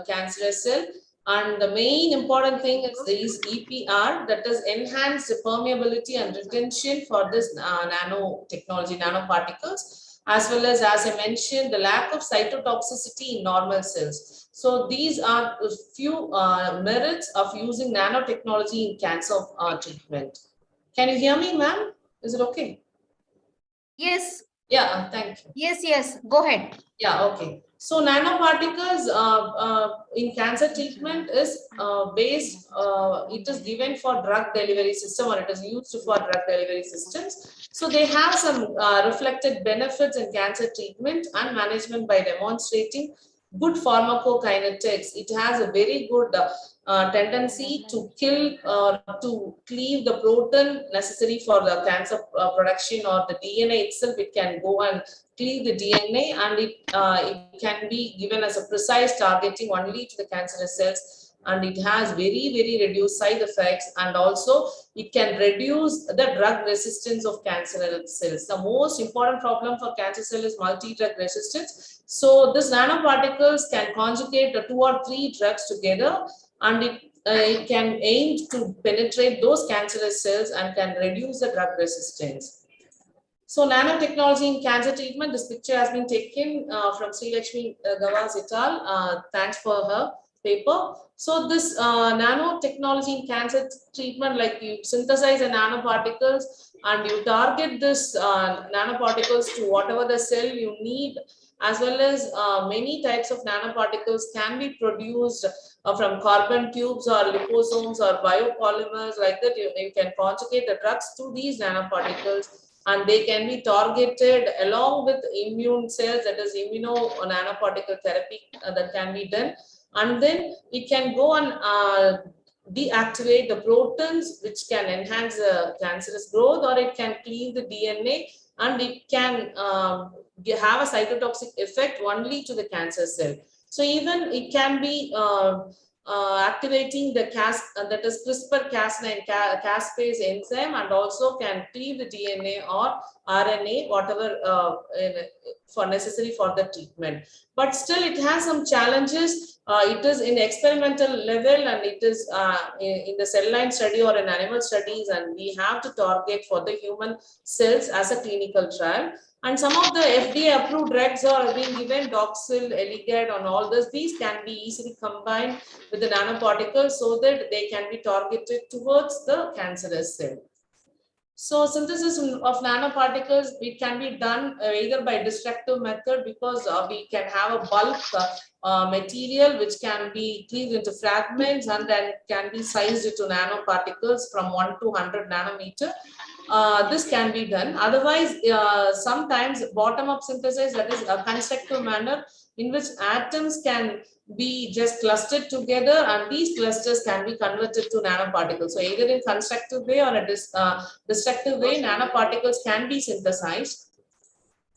cancerous cells. And the main important thing is EPR, that is enhanced permeability and retention for this nanotechnology, nanoparticles, as well as I mentioned, the lack of cytotoxicity in normal cells. So these are a few merits of using nanotechnology in cancer treatment. Can you hear me, ma'am? Is it okay? Yes. Yeah, thank you. Yes, go ahead. Yeah, okay. So nanoparticles in cancer treatment is it is given for drug delivery system, or it is used for drug delivery systems. So they have some reflected benefits in cancer treatment and management by demonstrating good pharmacokinetics. It has a very good tendency to kill or to cleave the protein necessary for the cancer production, or the DNA itself. It can go and cleave the DNA, and it can be given as a precise targeting only to the cancerous cells, and it has very reduced side effects, and also it can reduce the drug resistance of cancerous cells. The most important problem for cancer cell is multi-drug resistance. So this nanoparticles can conjugate the 2 or 3 drugs together, and it can aim to penetrate those cancerous cells and can reduce the drug resistance. So nanotechnology in cancer treatment, this picture has been taken from Sri Lakshmi Gavas et al. Thanks for her paper. So this nanotechnology in cancer treatment, like you synthesize the nanoparticles and you target this nanoparticles to whatever the cell you need, as well as many types of nanoparticles can be produced from carbon tubes or liposomes or biopolymers. Like that, you can conjugate the drugs to these nanoparticles, and they can be targeted along with immune cells, that is immuno nanoparticle therapy that can be done. And then it can go and deactivate the proteins which can enhance the cancerous growth, or it can cleave the DNA, and it can have a cytotoxic effect only to the cancer cell. So even it can be activating the that is CRISPR-Cas9 caspase enzyme, and also can cleave the DNA or RNA, whatever for necessary for the treatment. But still it has some challenges. It is in experimental level, and it is in the cell line study or in animal studies, and we have to target for the human cells as a clinical trial. And some of the FDA approved drugs are being given, Doxil, Eligard, and all this. These can be easily combined with the nanoparticles so that they can be targeted towards the cancerous cell. So synthesis of nanoparticles, it can be done either by destructive method, because we can have a bulk material which can be cleaved into fragments and then can be sized into nanoparticles from 1 to 100 nanometer. This can be done. Otherwise, sometimes bottom-up synthesis, that is a constructive manner in which atoms can be just clustered together, and these clusters can be converted to nanoparticles. So either in constructive way or a destructive way, nanoparticles can be synthesized.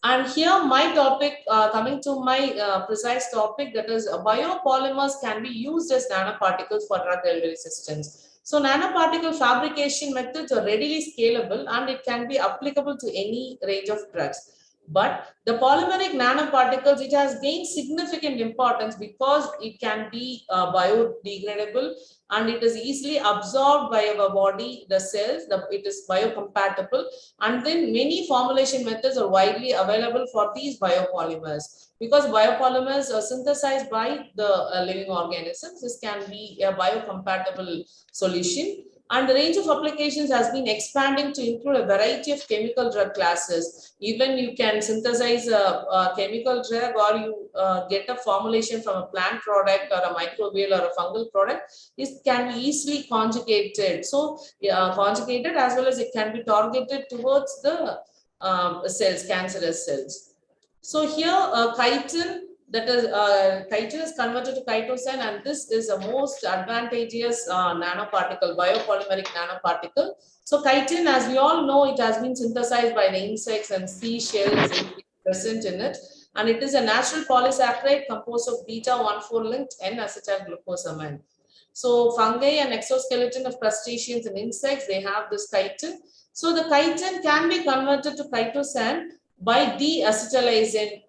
And here my topic, coming to my precise topic, that is biopolymers can be used as nanoparticles for drug delivery systems. So nanoparticle fabrication methods are readily scalable, and it can be applicable to any range of drugs. But the polymeric nanoparticles, it has gained significant importance because it can be biodegradable, and it is easily absorbed by our body, the cells, it is biocompatible. And then many formulation methods are widely available for these biopolymers, because biopolymers are synthesized by the living organisms. This can be a biocompatible solution. And the range of applications has been expanding to include a variety of chemical drug classes. Even you can synthesize a chemical drug, or you get a formulation from a plant product or a microbial or a fungal product. This can be easily conjugated. So conjugated, as well as it can be targeted towards the cells, cancerous cells. So here chitin, that is chitin is converted to chitosan, and this is the most advantageous nanoparticle, biopolymeric nanoparticle. So chitin, as we all know, it has been synthesized by the insects and seashells present in it, and it is a natural polysaccharide composed of beta-1,4 linked N-acetylglucosamine. So fungi and exoskeleton of crustaceans and insects, they have this chitin. So the chitin can be converted to chitosan by deacetylation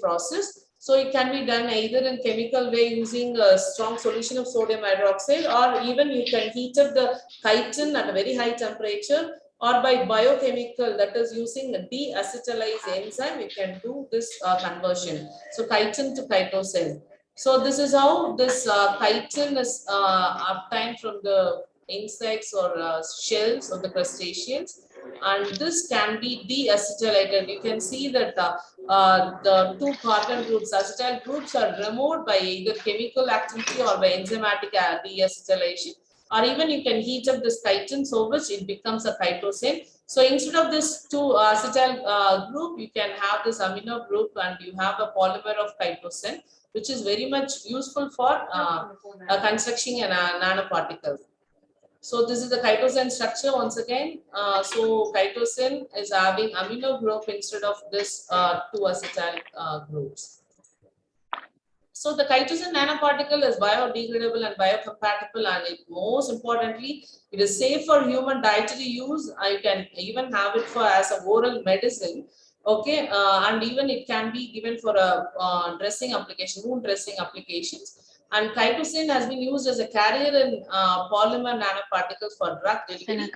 process. So it can be done either in chemical way using a strong solution of sodium hydroxide, or even you can heat up the chitin at a very high temperature, or by biochemical, that is using a deacetylase enzyme, you can do this conversion. So chitin to chitosan. So this is how this chitin is obtained from the insects or shells of the crustaceans. and this can be deacetylated. You can see that the two carbon groups, acetyl groups, are removed by either chemical activity or by enzymatic deacetylation, or even you can heat up this chitin, so which it becomes a chitosan. So instead of this two acetyl group, you can have this amino group and you have a polymer of chitosan, which is very much useful for constructing a nanoparticle. So this is the chitosan structure once again. So chitosan is having amino group instead of this two acetyl groups. So the chitosan nanoparticle is biodegradable and biocompatible, and it, most importantly, it is safe for human dietary use. You can even have it for as a oral medicine. Okay, and even it can be given for a dressing application, wound dressing applications. And chitosan has been used as a carrier in polymer nanoparticles for drug delivery.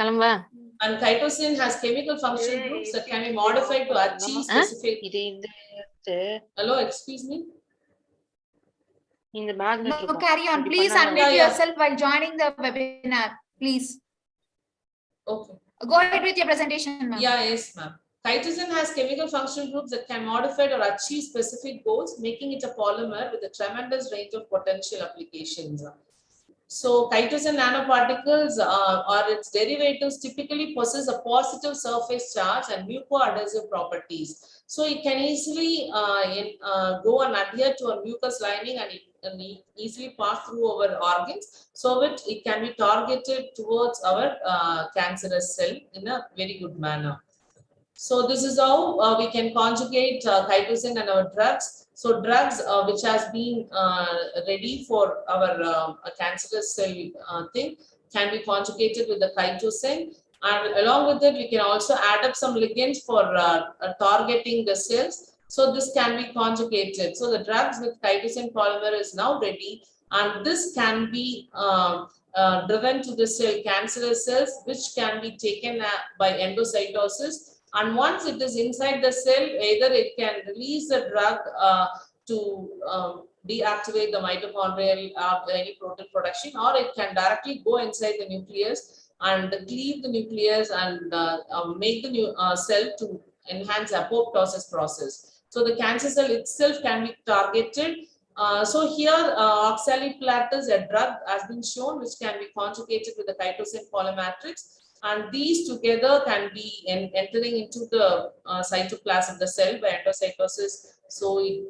And chitosan has chemical functional groups that can be modified to achieve specific. Hello, excuse me. No, carry on. Please unmute yourself while joining the webinar. Please. Okay. Go ahead with your presentation, ma'am. Yeah, yes, ma'am. Chitosan has chemical functional groups that can modify or achieve specific goals, making it a polymer with a tremendous range of potential applications. So chitosan nanoparticles or its derivatives typically possess a positive surface charge and mucoadhesive properties. So it can easily go and adhere to a mucous lining, and it can easily pass through our organs, so that it can be targeted towards our cancerous cell in a very good manner. So this is how we can conjugate chitosan and our drugs. So drugs which has been ready for our cancerous cell thing can be conjugated with the chitosan, and along with it we can also add up some ligands for targeting the cells. So this can be conjugated. So the drugs with chitosan polymer is now ready, and this can be driven to the cell, cancerous cells, which can be taken by endocytosis. And once it is inside the cell, either it can release the drug to deactivate the mitochondrial any protein production, or it can directly go inside the nucleus and cleave the nucleus and make the new cell to enhance apoptosis process. So the cancer cell itself can be targeted. So here oxaliplatin, a drug, has been shown which can be conjugated with the chitosan polymatrix. And these together can be entering into the cytoplasm of the cell by endocytosis. So it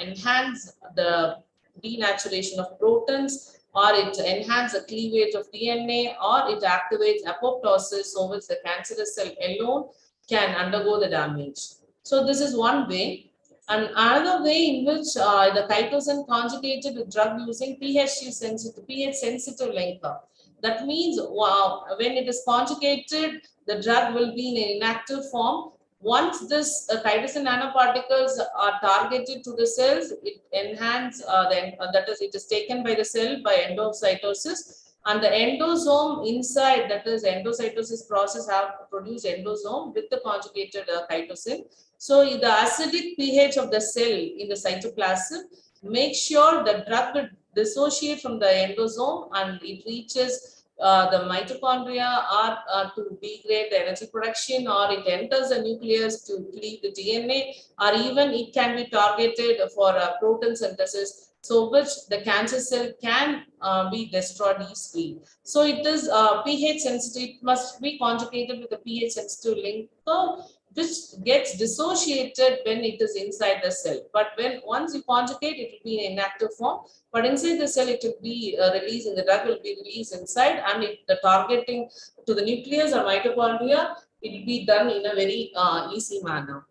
enhances the denaturation of proteins, or it enhances the cleavage of DNA, or it activates apoptosis, so which the cancerous cell alone can undergo the damage. So this is one way. And another way in which the chitosan conjugated with drug using pH sensitive linker. That means when it is conjugated, the drug will be in an inactive form. Once this chitosan nanoparticles are targeted to the cells, it enhances, that is, it is taken by the cell by endocytosis. And the endosome inside, that is endocytosis process, have produced endosome with the conjugated chitosan. So the acidic pH of the cell in the cytoplasm makes sure the drug will dissociate from the endosome and it reaches the mitochondria, or to degrade the energy production, or it enters the nucleus to cleave the DNA, or even it can be targeted for protein synthesis, so which the cancer cell can be destroyed easily. So it is pH sensitive, it must be conjugated with a pH sensitive linker, which gets dissociated when it is inside the cell. But when once you conjugate, it will be in inactive form. But inside the cell, it will be released, and the drug will be released inside, and the targeting to the nucleus or mitochondria, it will be done in a very easy manner.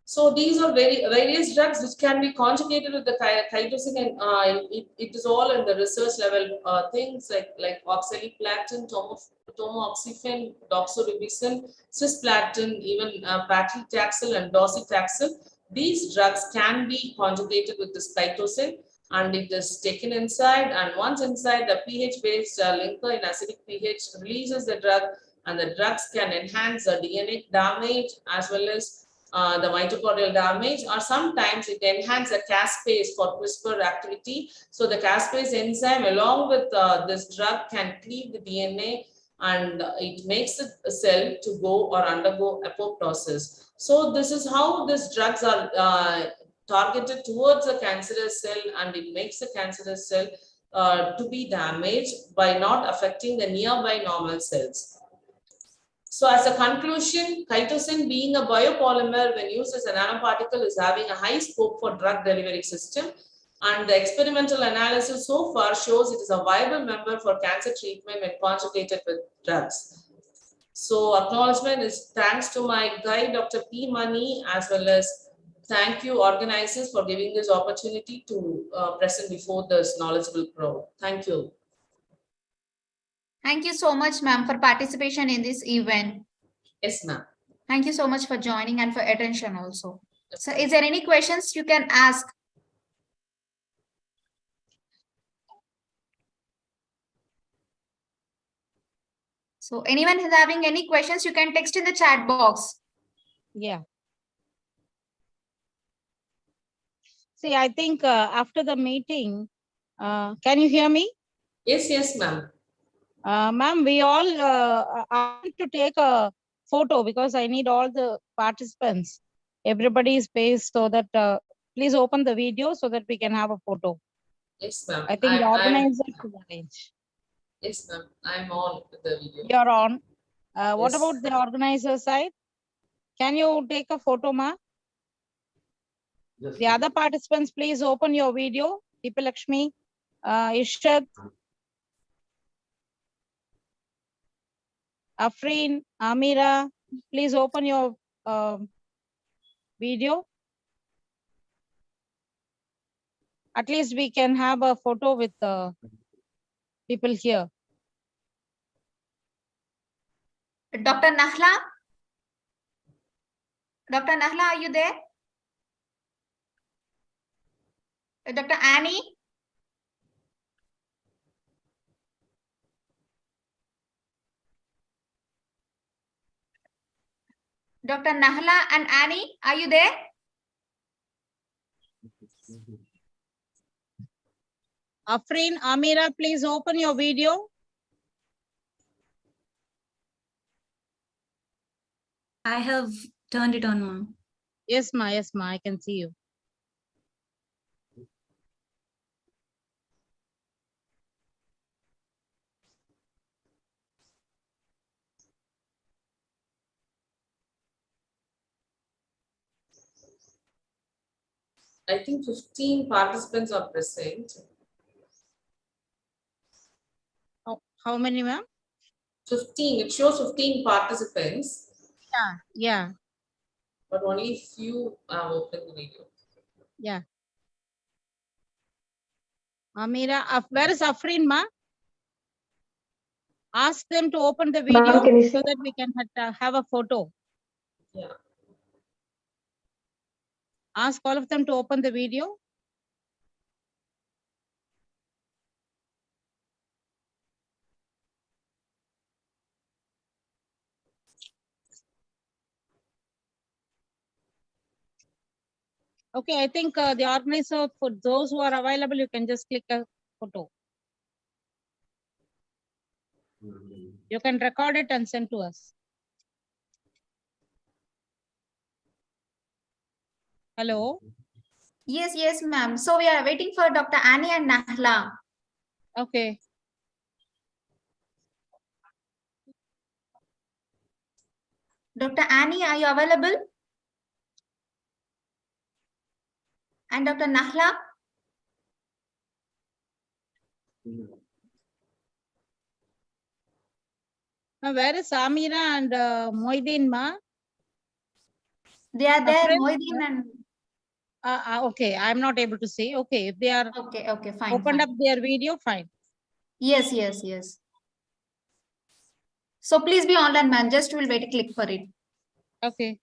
So these are various drugs which can be conjugated with the chitosan, and it is all in the research level things like oxaliplatin, tomoxifen, doxorubicin, cisplatin, even paclitaxel and docetaxel. These drugs can be conjugated with this chitosan, and it is taken inside, and once inside, the pH-based linker in acidic pH releases the drug, and the drugs can enhance the DNA damage as well as the mitochondrial damage, or sometimes it enhances the caspase for CRISPR activity. So the caspase enzyme along with this drug can cleave the DNA and it makes the cell to go or undergo apoptosis. So this is how these drugs are targeted towards a cancerous cell, and it makes the cancerous cell to be damaged by not affecting the nearby normal cells. So as a conclusion, chitosan being a biopolymer when used as a nanoparticle is having a high scope for drug delivery system, and the experimental analysis so far shows it is a viable member for cancer treatment when conjugated with drugs. So acknowledgement is thanks to my guide, Dr. P. Mani, as well as thank you organizers for giving this opportunity to present before this knowledgeable crowd. Thank you. Thank you so much, ma'am, for participation in this event. Yes, ma'am. Thank you so much for joining and for attention also. So is there any questions you can ask? So anyone is having any questions, you can text in the chat box. Yeah. See, I think after the meeting, can you hear me? Yes, ma'am. Ma'am, we all are to take a photo because I need all the participants, everybody's face, so that please open the video so that we can have a photo. Yes, ma'am. I think the organizer should arrange. Yes, ma'am. I'm on with the video. You're on. What Yes. about the organizer side? Can you take a photo, ma? The other participants, please open your video. Deepalakshmi, Ishad, Afreen, Amira, please open your video. At least we can have a photo with the people here. Dr. Nahla? Dr. Nahla, are you there? Dr. Annie? Dr. Nahla and Annie, are you there? Afreen, Amira, please open your video. I have turned it on, ma'am. Yes, ma, I can see you. I think 15 participants are present. Oh, how many, ma'am? 15. It shows 15 participants. Yeah. But only few have opened the video. Yeah. Amira, where is Afreen, ma? Ask them to open the video so that we can have a photo. Yeah. Ask all of them to open the video. Okay, I think the organizer, for those who are available, you can just click a photo. You can record it and send to us. Hello? Yes, ma'am. So we are waiting for Dr. Annie and Nahla. Okay. Dr. Annie, are you available? And Dr. Nahla? Now, where is Amira and Moideen, ma? They are there, Afreen? Moideen and... Okay, I'm not able to see. Okay, if they are Okay, fine. opened up their video, fine. Yes. So please be online, man. Just we'll wait a click for it. Okay.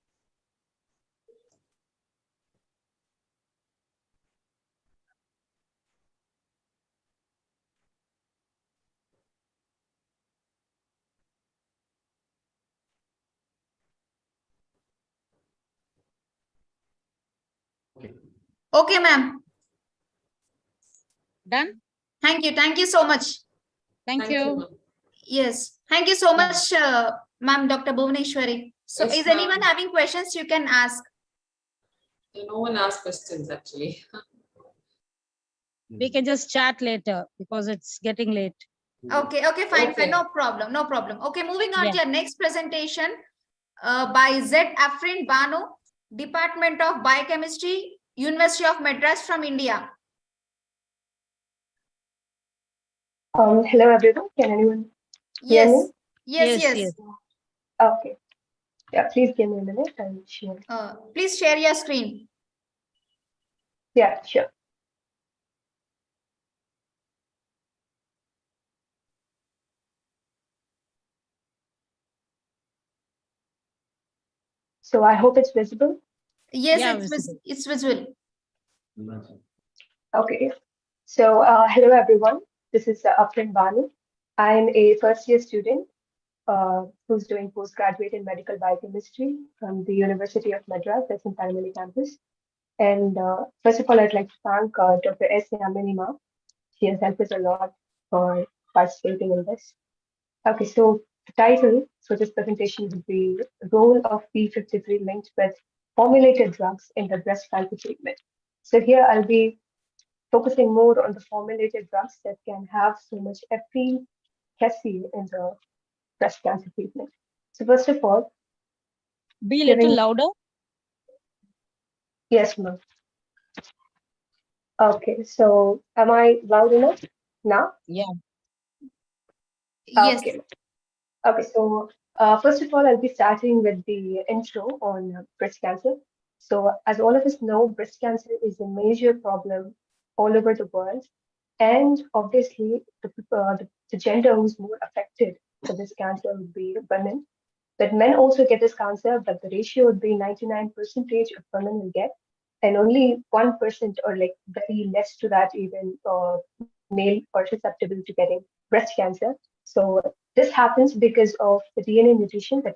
Okay, ma'am. Done? Thank you so much. Thank you. Yes. Thank you so much, ma'am, Dr. Bhuvaneshwari. So Yes, is ma'am. anyone having questions? You can ask. No one asked questions actually. We can just chat later because it's getting late. Okay, fine, Okay. no problem. Okay, moving on Yeah. to your next presentation by Z. Afrin Banu, Department of Biochemistry, University of Madras from India. Hello everyone, can anyone hear Yes, me? yes. Okay, yeah, please give me a minute and share. Please share your screen. Yeah, sure. So I hope it's visible. Yes, Yeah, it's visible. Okay, so hello everyone, this is Afrin Banu. I'm a first year student who's doing postgraduate in medical biochemistry from the University of Madras, that's in Parameli campus. And first of all, I'd like to thank Dr. S. Yaminima. She has helped us a lot for participating in this. Okay, so the title for this presentation would be Role of P53 linked with formulated drugs in the breast cancer treatment. So here I'll be focusing more on the formulated drugs that can have so much efficacy in the breast cancer treatment. So first of all, be a little louder. Yes, ma'am. Okay, so am I loud enough now? Yeah. Yes. Okay. Okay, so first of all, I'll be starting with the intro on breast cancer. So, as all of us know, breast cancer is a major problem all over the world. And obviously, the gender who's more affected for this cancer would be women. But men also get this cancer, but the ratio would be 99% of women will get, and only 1% or like very less to that, even male are susceptible to getting breast cancer. So this happens because of the DNA mutation that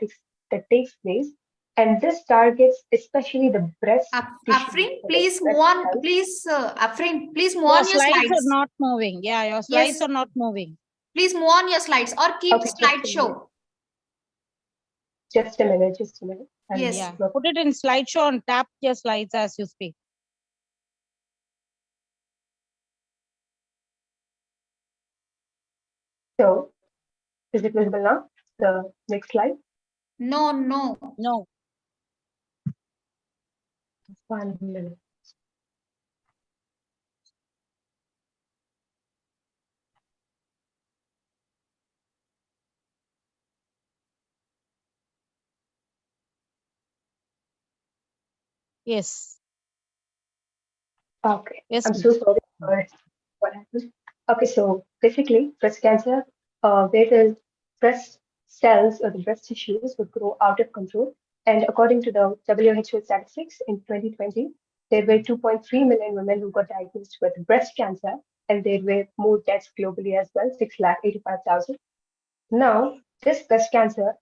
takes place, and this targets especially the breast tissue. Afrin, please move on. Afrin, please move on your slides slides. are not moving. Yeah, your slides are not moving. Please move on your slides or keep slideshow. Just a minute. Yes. Yeah. Put it in slideshow and tap your slides as you speak. So, is it visible now? The next slide? No. 1 minute. Yes. Okay. Yes. I'm so sorry for what happened. Okay, so basically, breast cancer, where the breast cells or the breast tissues would grow out of control. And according to the WHO statistics in 2020, there were 2.3 million women who got diagnosed with breast cancer, and there were more deaths globally as well, 685,000. Now, this breast cancer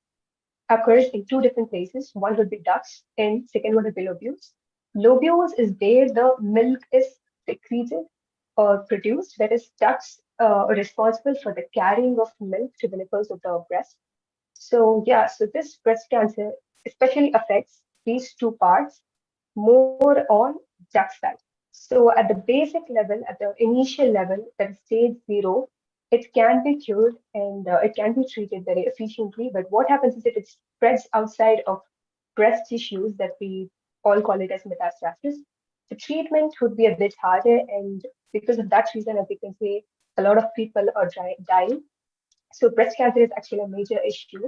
occurs in two different places. One would be ducts, and second one would be lobules. Lobules is where the milk is secreted or produced, whereas ducts are responsible for the carrying of milk to the nipples of the breast. So yeah, so this breast cancer especially affects these two parts more on duct side. So at the basic level, at the initial level, that is stage 0, it can be cured and it can be treated very efficiently. But what happens is if it spreads outside of breast tissues that we all call it as metastasis, the treatment would be a bit harder. And because of that reason, as you can say, a lot of people are dying. So breast cancer is actually a major issue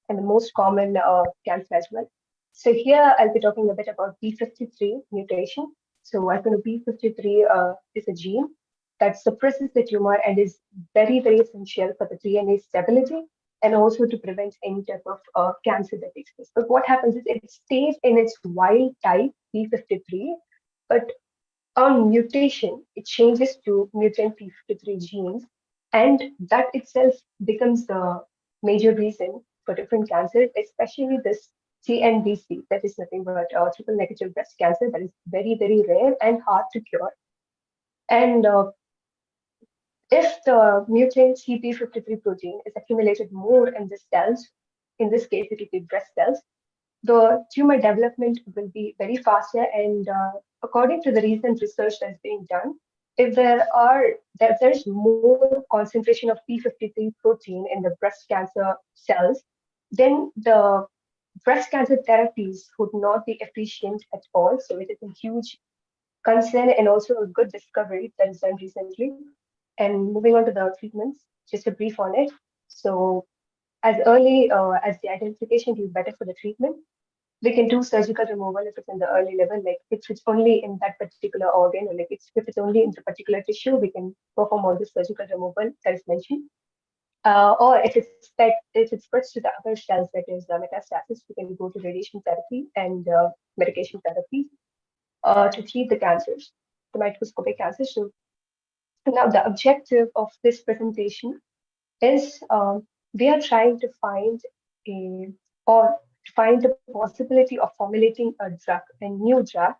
and the most common cancer as well. So here I'll be talking a bit about P53 mutation. So as you know, P53 is a gene that suppresses the tumor and is very, very essential for the DNA stability and also to prevent any type of cancer that takes place. But what happens is it stays in its wild type P53, but on mutation, it changes to mutant P53 genes, and that itself becomes the major reason for different cancers, especially this TNBC, that is nothing but triple negative breast cancer, that is very, very rare and hard to cure. And If the mutant CP53 protein is accumulated more in the cells, in this case, it will be breast cells, the tumor development will be very faster. And according to the recent research that's being done, if there's more concentration of P53 protein in the breast cancer cells, then the breast cancer therapies would not be efficient at all. So it is a huge concern and also a good discovery that is done recently. And moving on to the treatments, just a brief on it. So as early as the identification is better for the treatment, we can do surgical removal if it's in the early level, like if it's only in that particular organ, or like if it's only in the particular tissue, we can perform all the surgical removal that is mentioned. Or if it spreads to the other cells, that is metastasis, we can go to radiation therapy and medication therapy to treat the cancers, the microscopic cancers. So now the objective of this presentation is we are trying to find or find the possibility of formulating a new drug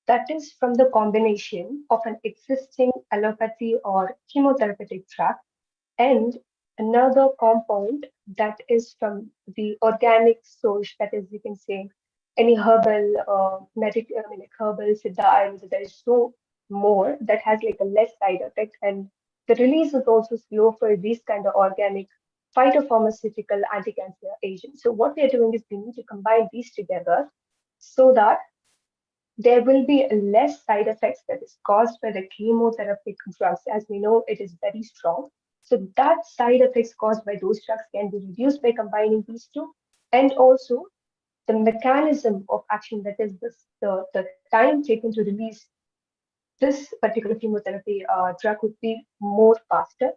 that is from the combination of an existing allopathy or chemotherapeutic drug and another compound that is from the organic source, that is, you can say, any herbal, like herbal, siddha, ayurveda, there is so more that has like a less side effect. And the release is also slow for these kind of organic phytopharmaceutical anti-cancer agents. So what we are doing is we need to combine these together so that there will be less side effects that is caused by the chemotherapeutic drugs. As we know, it is very strong. So that side effects caused by those drugs can be reduced by combining these two. And also the mechanism of action, that is the time taken to release this particular chemotherapy drug would be more faster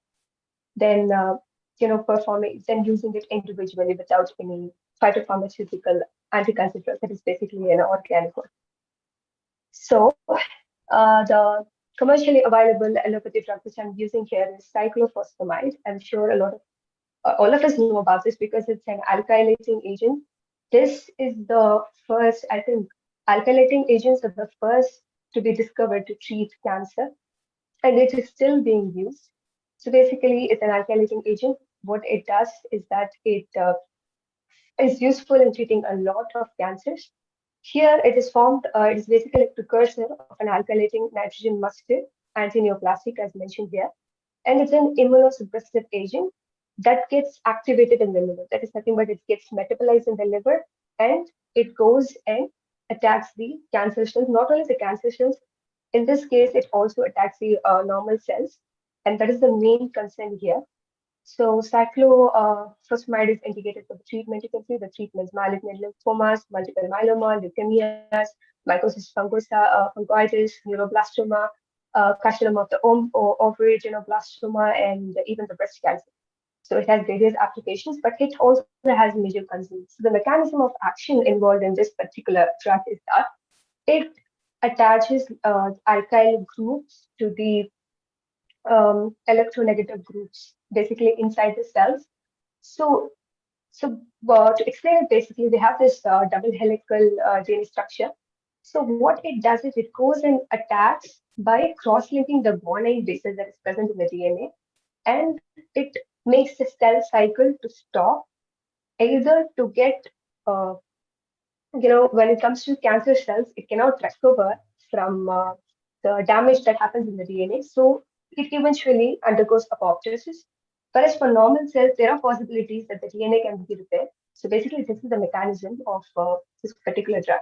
than than using it individually without any phytopharmaceutical anti-cancer drug that is basically an organic one. So the commercially available allopathy drug which I'm using here is cyclophosphamide. I'm sure all of us know about this because it's an alkylating agent. This is the first, I think, alkylating agents are the first to be discovered to treat cancer, and it is still being used. So basically, it's an alkylating agent. What it does is that it is useful in treating a lot of cancers. Here, it is formed, it is basically a precursor of an alkylating nitrogen mustard, antineoplastic, as mentioned here. And it's an immunosuppressive agent that gets activated in the liver. That is nothing but it gets metabolized in the liver and it goes and attacks the cancer cells, not only the cancer cells. In this case, it also attacks the normal cells. And that is the main concern here. So cyclophosphamide is indicated for the treatment. You can see the treatments: malignant lymphomas, multiple myeloma, leukemias, mycosis fungoides, neuroblastoma, carcinoma of the ovary, genoblastoma, and even the breast cancer. So it has various applications, but it also has major concerns. So the mechanism of action involved in this particular drug is that it attaches alkyl groups to the electronegative groups, basically inside the cells. So to explain it, basically, we have this double helical DNA structure. So what it does is it goes and attacks by cross-linking the guanine bases that is present in the DNA, and it makes the cell cycle to stop, either to get, when it comes to cancer cells, it cannot recover from the damage that happens in the DNA. So it eventually undergoes apoptosis. Whereas for normal cells, there are possibilities that the DNA can be repaired. So basically, this is the mechanism of this particular drug.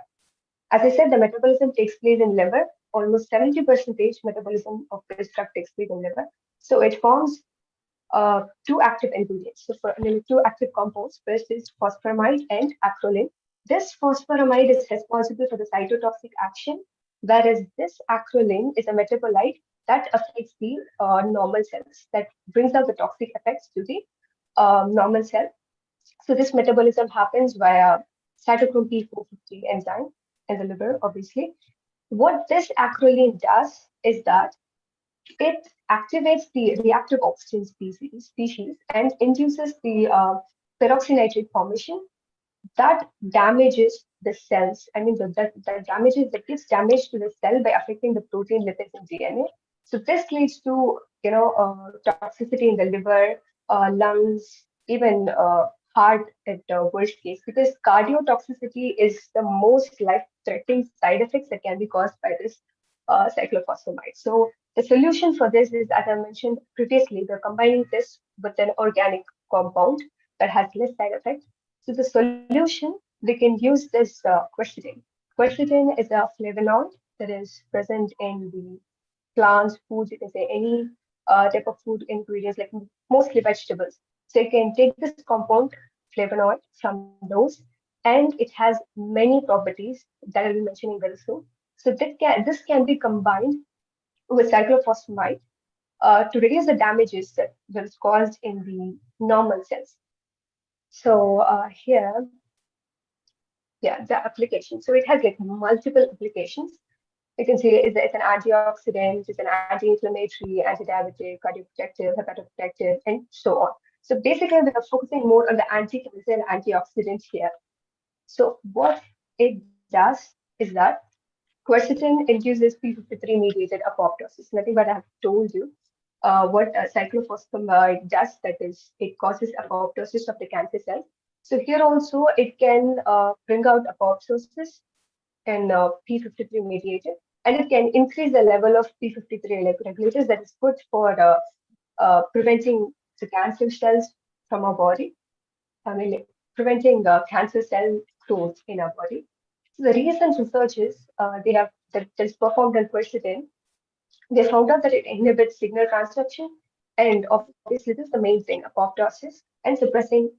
As I said, the metabolism takes place in liver. Almost 70% metabolism of this drug takes place in liver. So it forms two active ingredients. So for two active compounds, first is phosphoramide and acrolein. This phosphoramide is responsible for the cytotoxic action, whereas this acrolein is a metabolite that affects the normal cells, that brings out the toxic effects to the normal cell. So this metabolism happens via cytochrome P450 enzyme in the liver, obviously. What this acrolein does is that it activates the reactive oxygen species and induces the peroxynitrate formation that damages the cells. I mean, that gives damage to the cell by affecting the protein, lipids, and DNA. So this leads to, toxicity in the liver, lungs, even heart at worst case, because cardiotoxicity is the most life-threatening side effects that can be caused by this cyclophosphamide. So the solution for this is, as I mentioned previously, we're combining this with an organic compound that has less side effects. So the solution, we can use this quercetin. Quercetin is a flavonoid that is present in the plants, foods, you can say any type of food ingredients, like mostly vegetables. So you can take this compound, flavonoid, from those, and it has many properties that I'll be mentioning very soon. So this can be combined with cyclophosphamide to reduce the damages that was caused in the normal cells. So here, yeah, the application. So it has like multiple applications. You can see it's an antioxidant, it's an anti-inflammatory, anti-diabetic, cardioprotective, hepatoprotective, and so on. So basically, we are focusing more on the anti-cancer and antioxidants here. So what it does is that quercetin induces p53 mediated apoptosis. Nothing but I have told you what cyclophosphamide does. That is, it causes apoptosis of the cancer cells. So here also it can bring out apoptosis in p53 mediated, and it can increase the level of p53 like regulators that is good for preventing the cancer cells from our body. I mean, like, preventing cancer cell growth in our body. So the recent researches that is performed on quercetin, they found out that it inhibits signal transduction, and obviously this is the main thing, apoptosis, and suppressing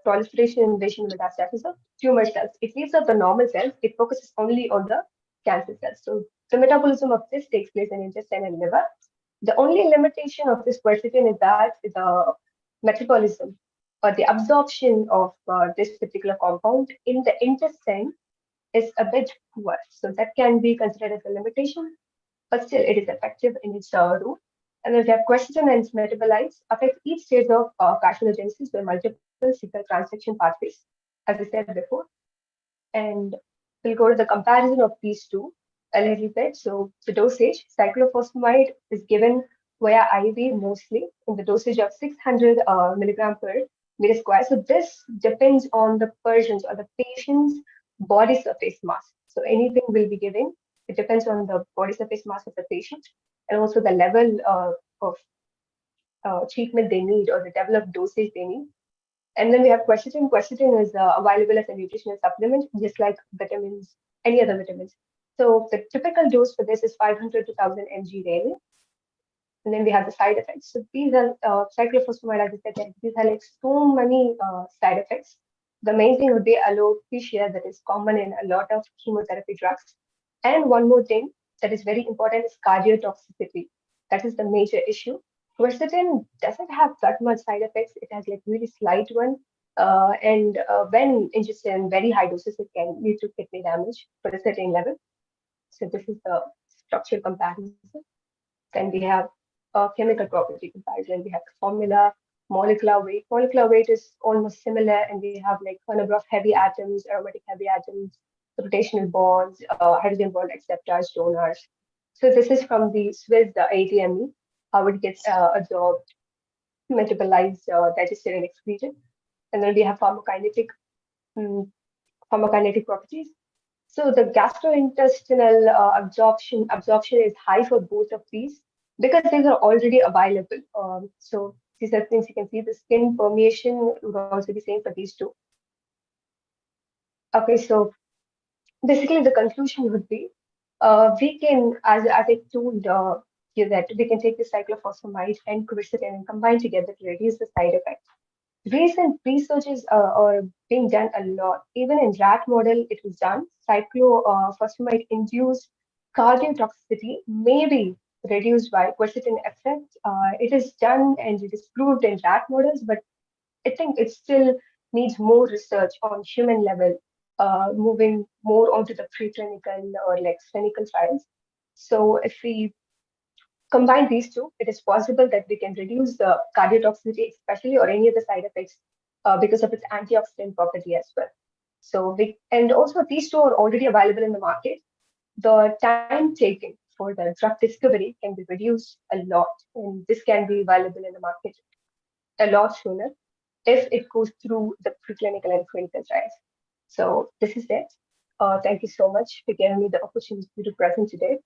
proliferation, invasion, metastasis of tumor cells. It leaves out the normal cells. It focuses only on the cancer cells. So the metabolism of this takes place in intestine and liver. The only limitation of this quercetin is that the metabolism or the absorption of this particular compound in the intestine is a bit poor. So that can be considered as a limitation, but still it is effective in its role. And then we have quercetin and its metabolites affect each stage of carcinogenesis by multiple signal transduction pathways, as I said before. And we'll go to the comparison of these two a little bit. So the dosage, cyclophosphamide is given via IV mostly in the dosage of 600 milligram per meter square. So this depends on the person's or the patient's body surface mass. So anything will be given. It depends on the body surface mass of the patient and also the level of treatment they need or the level of dosage they need. And then we have quercetin. Quercetin is available as a nutritional supplement, just like vitamins, any other vitamins. So the typical dose for this is 500 to 1000 mg daily. And then we have the side effects. So these are cyclophosphamide, as I said, these are like so many side effects. The main thing would be alopecia, that is common in a lot of chemotherapy drugs. And one more thing that is very important is cardiotoxicity. That is the major issue. Quercetin doesn't have that much side effects. It has like really slight one. And when ingested in very high doses, it can lead to kidney damage for a certain level. So this is the structural comparison. Then we have chemical property comparison. We have the formula, molecular weight. Molecular weight is almost similar, and we have like a number of heavy atoms, aromatic heavy atoms, rotational bonds, hydrogen bond acceptors, donors. So this is from the Swiss ADME, how it gets absorbed, metabolized, digested, and excreted. And then we have pharmacokinetic properties. So the gastrointestinal absorption is high for both of these because these are already available. So these are things you can see. The skin permeation would also be same for these two. Okay, so basically the conclusion would be we can, as I told you, that we can take the cyclophosphamide and quercetin and combine together to reduce the side effects. Recent researches are being done a lot. Even in rat model, it was done. Cyclophosphamide induced cardiotoxicity may be reduced by quercetin effect. It is done and it is proved in rat models, but I think it still needs more research on human level, moving more onto the preclinical or like clinical trials. So if we combine these two, it is possible that we can reduce the cardiotoxicity, especially or any of the side effects, because of its antioxidant property as well. So and also these two are already available in the market. The time taken for the drug discovery can be reduced a lot, and this can be available in the market a lot sooner if it goes through the preclinical and clinical trials. So this is it. Thank you so much for giving me the opportunity to present today.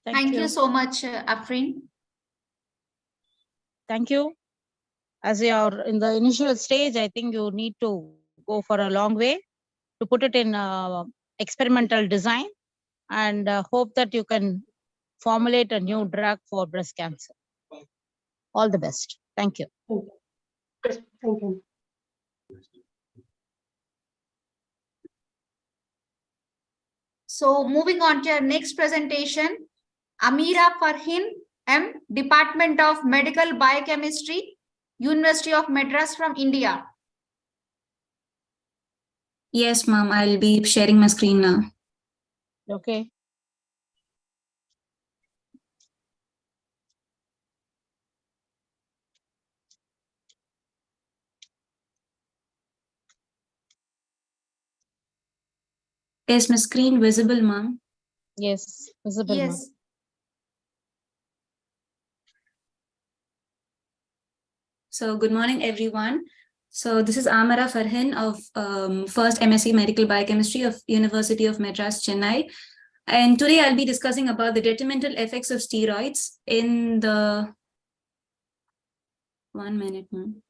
Thank you so much, Afreen. Thank you. As you are in the initial stage, I think you need to go for a long way to put it in experimental design, and hope that you can formulate a new drug for breast cancer. All the best. Thank you. Thank you. So moving on to our next presentation, Amira Farhin, M, Department of Medical Biochemistry, University of Madras from India. Yes, ma'am. I'll be sharing my screen now. Okay. Is my screen visible, ma'am? Yes, visible. Yes. So good morning, everyone. So this is Amara Farhin of first MSc Medical Biochemistry of University of Madras, Chennai. And today I'll be discussing about the detrimental effects of steroids in the... 1 minute, ma'am.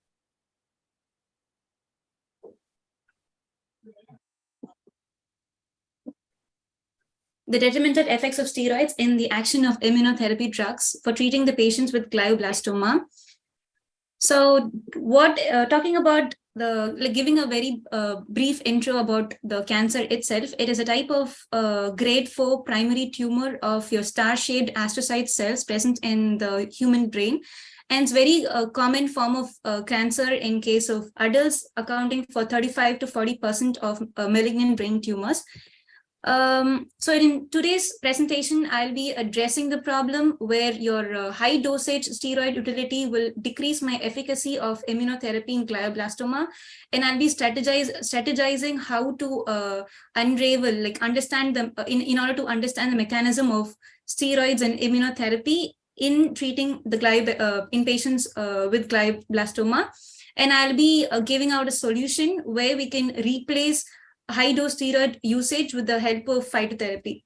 The detrimental effects of steroids in the action of immunotherapy drugs for treating the patients with glioblastoma. So talking about giving a very brief intro about the cancer itself, it is a type of grade 4 primary tumor of your star-shaped astrocyte cells present in the human brain. And it's very common form of cancer in case of adults, accounting for 35 to 40% of malignant brain tumors. So in today's presentation, I'll be addressing the problem where your high dosage steroid utility will decrease my efficacy of immunotherapy in glioblastoma, and I'll be strategizing how to unravel, understand them in order to understand the mechanism of steroids and immunotherapy in treating the in patients with glioblastoma. And I'll be giving out a solution where we can replace high-dose steroid usage with the help of phytotherapy.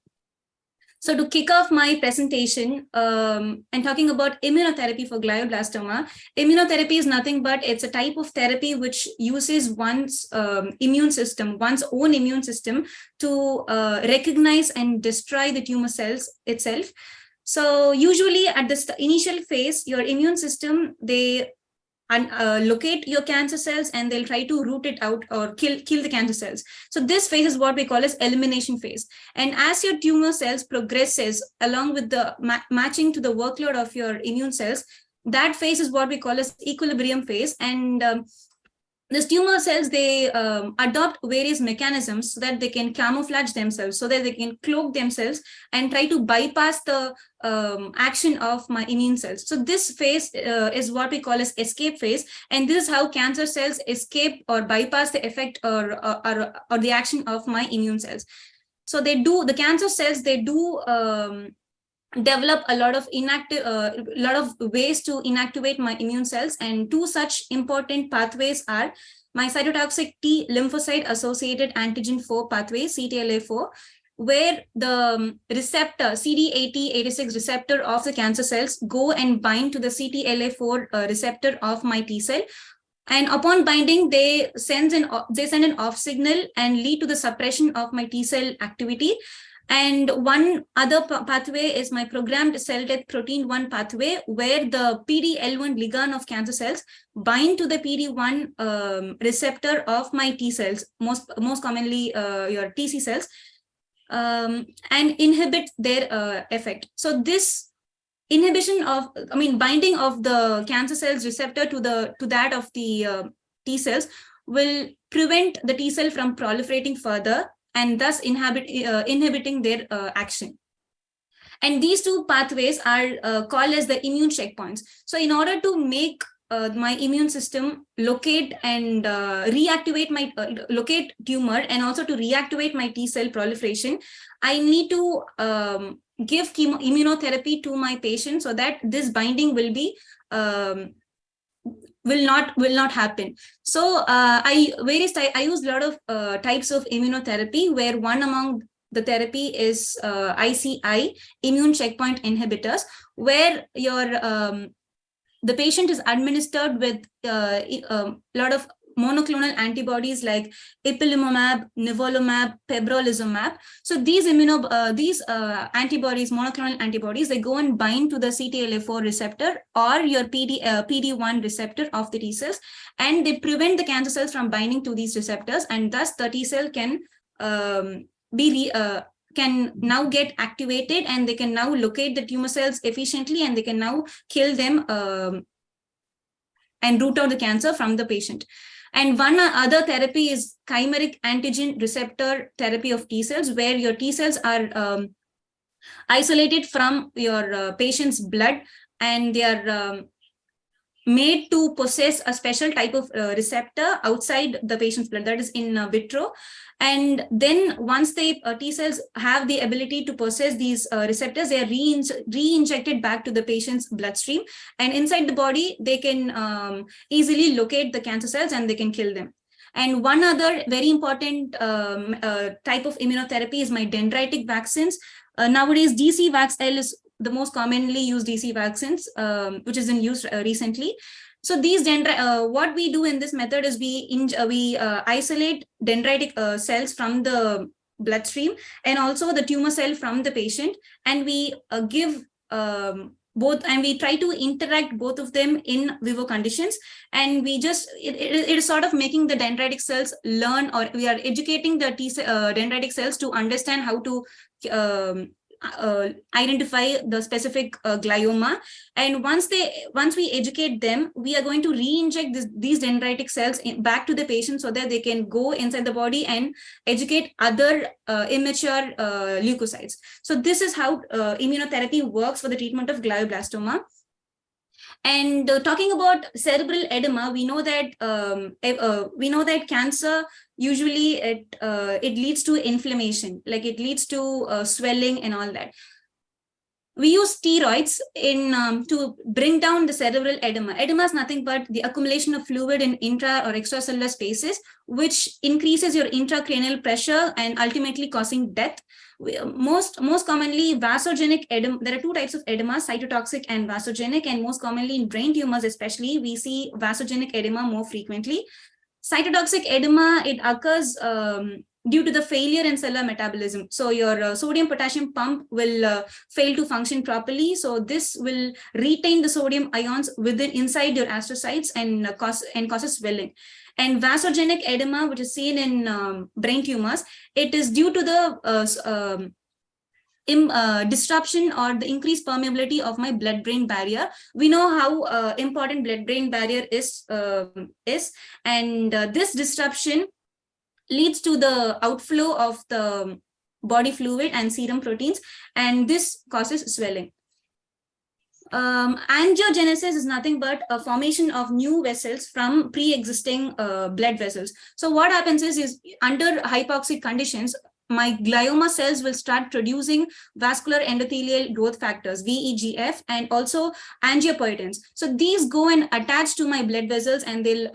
So to kick off my presentation and talking about immunotherapy for glioblastoma, immunotherapy is nothing but it's a type of therapy which uses one's immune system, one's own immune system to recognize and destroy the tumor cells itself. So usually at the initial phase, your immune system, they locate your cancer cells and they'll try to root it out or kill the cancer cells. So this phase is what we call as elimination phase. And as your tumor cells progresses along with the matching to the workload of your immune cells, that phase is what we call as equilibrium phase. And these tumor cells, they adopt various mechanisms so that they can camouflage themselves, so that they can cloak themselves and try to bypass the action of my immune cells. So this phase is what we call as escape phase. And this is how cancer cells escape or bypass the effect or the action of my immune cells. So the cancer cells, they do develop a lot of ways to inactivate my immune cells, and two such important pathways are my cytotoxic T lymphocyte associated antigen 4 pathway, CTLA4, where the receptor CD80-86 receptor of the cancer cells go and bind to the CTLA4 receptor of my T cell. And upon binding, they send an off signal and lead to the suppression of my T cell activity. And one other pathway is my programmed cell death protein 1 pathway, where the PD-L1 ligand of cancer cells bind to the PD-1 receptor of my T cells, most commonly your TC cells, and inhibit their effect. So this inhibition of, binding of the cancer cells receptor to that of the T cells will prevent the T cell from proliferating further, and thus inhibiting their action. And these two pathways are called as the immune checkpoints. So in order to make my immune system locate and reactivate my locate tumor, and also to reactivate my T cell proliferation, I need to give immunotherapy to my patient so that this binding will be will not happen. So I use a lot of types of immunotherapy, where one among the therapy is ICI, immune checkpoint inhibitors, where the patient is administered with a lot of monoclonal antibodies like ipilimumab, nivolumab, pembrolizumab. So these antibodies, monoclonal antibodies, they go and bind to the CTLA4 receptor or your PD1 receptor of the T cells, and they prevent the cancer cells from binding to these receptors, and thus the T cell can can now get activated, and they can now locate the tumor cells efficiently, and they can now kill them and root out the cancer from the patient. And one other therapy is chimeric antigen receptor therapy of T cells, where your T cells are isolated from your patient's blood, and they are made to possess a special type of receptor outside the patient's blood, that is in vitro. And then once the T cells have the ability to possess these receptors, they are re-injected back to the patient's bloodstream, and inside the body, they can easily locate the cancer cells and they can kill them. And one other very important type of immunotherapy is my dendritic vaccines. Nowadays, DC Vax-L is the most commonly used DC vaccines, which is in use recently. So these what we do in this method is we isolate dendritic cells from the bloodstream, and also the tumor cell from the patient, and we give both, and we try to interact both of them in vivo conditions, and we just it is sort of making the dendritic cells learn, or we are educating the dendritic cells to understand how to identify the specific glioma. And once we educate them, we are going to re-inject these dendritic cells back to the patient so that they can go inside the body and educate other immature leukocytes. So this is how immunotherapy works for the treatment of glioblastoma. And talking about cerebral edema, we know that cancer usually it leads to inflammation, like it leads to swelling and all that. We use steroids to bring down the cerebral edema. Edema is nothing but the accumulation of fluid in intra or extracellular spaces, which increases your intracranial pressure and ultimately causing death. Most commonly vasogenic edema. There are two types of edema, cytotoxic and vasogenic, and most commonly in brain tumors especially, we see vasogenic edema more frequently. Cytotoxic edema, it occurs due to the failure in cellular metabolism. So your sodium-potassium pump will fail to function properly. So this will retain the sodium ions inside your astrocytes and causes swelling. And vasogenic edema, which is seen in brain tumors, it is due to the disruption or the increased permeability of my blood-brain barrier. We know how important blood-brain barrier is, and this disruption leads to the outflow of the body fluid and serum proteins, and this causes swelling. Angiogenesis is nothing but a formation of new vessels from pre-existing blood vessels. So what happens is under hypoxic conditions, my glioma cells will start producing vascular endothelial growth factors, VEGF, and also angiopoietins. So these go and attach to my blood vessels, and they'll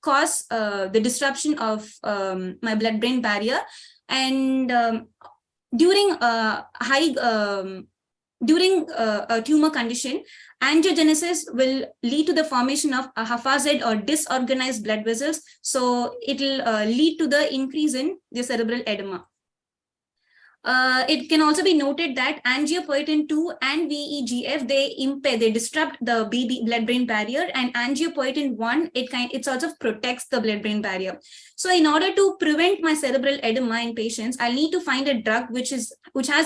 cause the disruption of my blood-brain barrier. And during a tumor condition, angiogenesis will lead to the formation of a haphazard or disorganized blood vessels. So it will lead to the increase in the cerebral edema. It can also be noted that angiopoietin 2 and VEGF, they disrupt the blood-brain barrier, and angiopoietin 1, it sort of protects the blood-brain barrier. So in order to prevent my cerebral edema in patients, I'll need to find a drug which has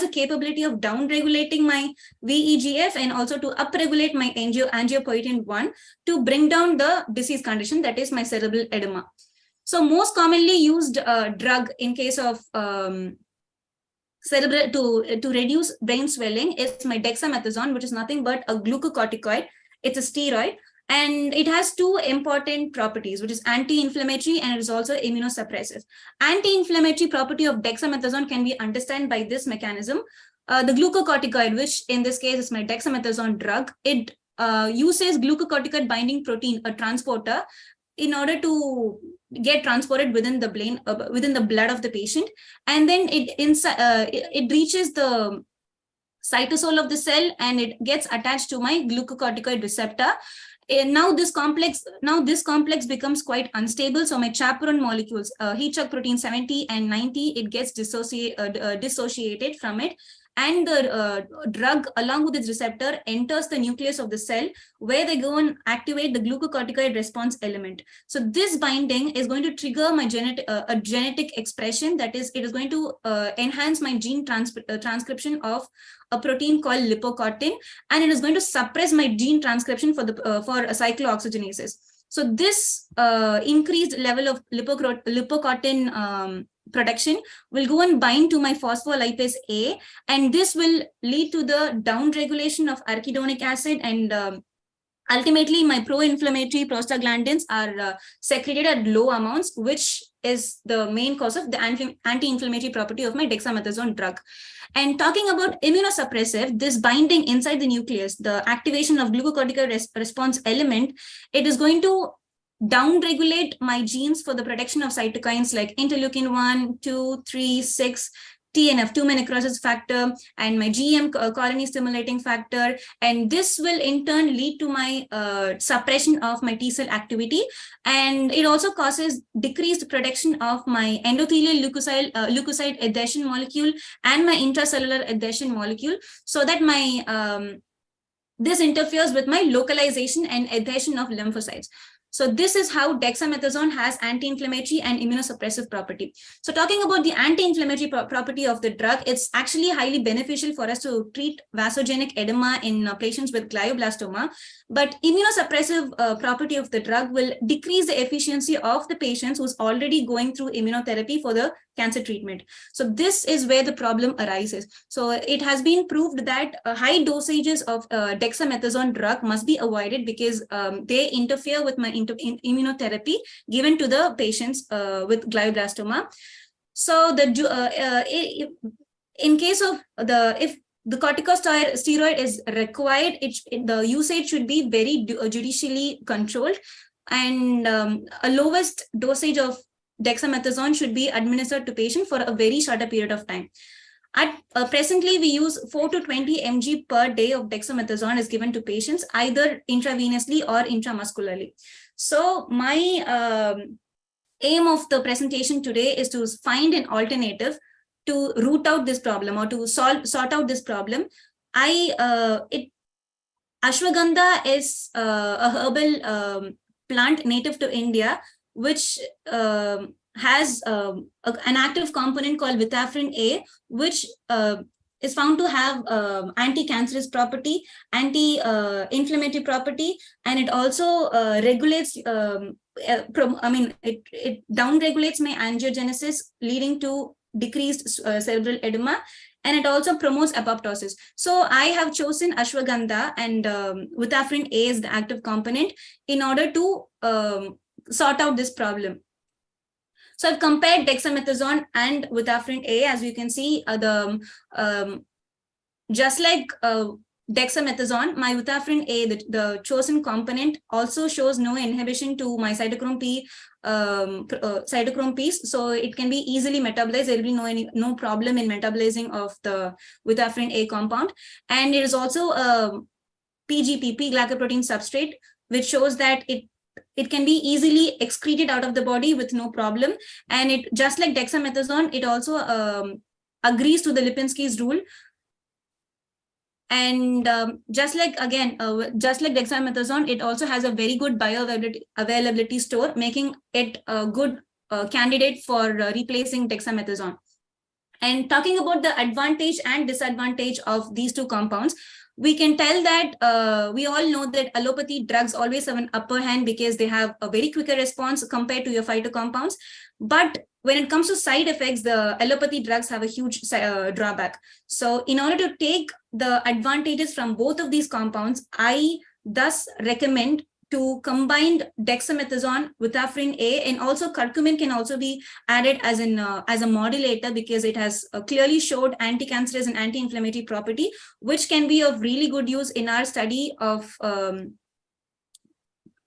a capability of down-regulating my VEGF and also to upregulate my angiopoietin 1 to bring down the disease condition, that is my cerebral edema. So most commonly used drug in case of cerebral to reduce brain swelling is my dexamethasone, which is nothing but a glucocorticoid. It's a steroid, And it has two important properties, which is anti-inflammatory and it is also immunosuppressive. Anti-inflammatory property of dexamethasone can be understood by this mechanism. The glucocorticoid, which in this case is my dexamethasone drug, it uses glucocorticoid binding protein, a transporter, in order to get transported within the blood of the patient, and then it reaches the cytosol of the cell and it gets attached to my glucocorticoid receptor. And now this complex becomes quite unstable. So my chaperone molecules, heat shock protein 70 and 90, it gets dissociated from it. And the drug, along with its receptor, enters the nucleus of the cell, where they go and activate the glucocorticoid response element. So this binding is going to trigger my genetic expression. That is, it is going to enhance my gene transcription of a protein called lipocortin, and it is going to suppress my gene transcription for cyclooxygenases. So this increased level of lipocortin production will go and bind to my phospholipase A, and this will lead to the downregulation of arachidonic acid, and ultimately my pro-inflammatory prostaglandins are secreted at low amounts, which is the main cause of the anti-inflammatory property of my dexamethasone drug. And talking about immunosuppressive, this binding inside the nucleus, the activation of glucocorticoid response element, it is going to downregulate my genes for the production of cytokines like interleukin 1, 2, 3, 6, TNF, tumor necrosis factor, and my GM colony stimulating factor. And this will in turn lead to my suppression of my T cell activity. And it also causes decreased production of my endothelial leukocyte adhesion molecule and my intracellular adhesion molecule, so that my this interferes with my localization and adhesion of lymphocytes. So this is how dexamethasone has anti-inflammatory and immunosuppressive property. So talking about the anti-inflammatory property of the drug, it's actually highly beneficial for us to treat vasogenic edema in patients with glioblastoma. But immunosuppressive property of the drug will decrease the efficiency of the patients who's already going through immunotherapy for the cancer treatment. So this is where the problem arises. So it has been proved that high dosages of dexamethasone drug must be avoided because they interfere with my immunotherapy given to the patients with glioblastoma. So in case of if the corticosteroid is required, the usage should be very judicially controlled, and a lowest dosage of dexamethasone should be administered to patient for a very shorter period of time. At presently, we use 4 to 20 mg per day of dexamethasone is given to patients either intravenously or intramuscularly. So my aim of the presentation today is to find an alternative to root out this problem or to sort out this problem. Ashwagandha is a herbal plant native to India, which has an active component called vitafrin A, which is found to have anti-cancerous property, anti-inflammatory property, and it also regulates, it downregulates my angiogenesis, leading to decreased cerebral edema, and it also promotes apoptosis. So I have chosen ashwagandha and vitafrin A is the active component in order to sort out this problem. So I've compared dexamethasone and vitafrin A. As you can see, just like dexamethasone, my vitafrin A, the chosen component, also shows no inhibition to my cytochrome P's, so it can be easily metabolized. There will be no problem in metabolizing of the vitafrin A compound, and it is also a PGP, P-glycoprotein substrate, which shows that it can be easily excreted out of the body with no problem. And it, just like dexamethasone, it also agrees to the Lipinski's rule. And just like dexamethasone, it also has a very good bioavailability store, making it a good candidate for replacing dexamethasone. And talking about the advantage and disadvantage of these two compounds, we can tell that we all know that allopathy drugs always have an upper hand because they have a very quicker response compared to your phytocompounds. But when it comes to side effects, the allopathy drugs have a huge drawback. So in order to take the advantages from both of these compounds, I thus recommend to combine dexamethasone with afrin A, and also curcumin can also be added as a modulator, because it has clearly showed anti-cancerous and anti-inflammatory property, which can be of really good use in our study of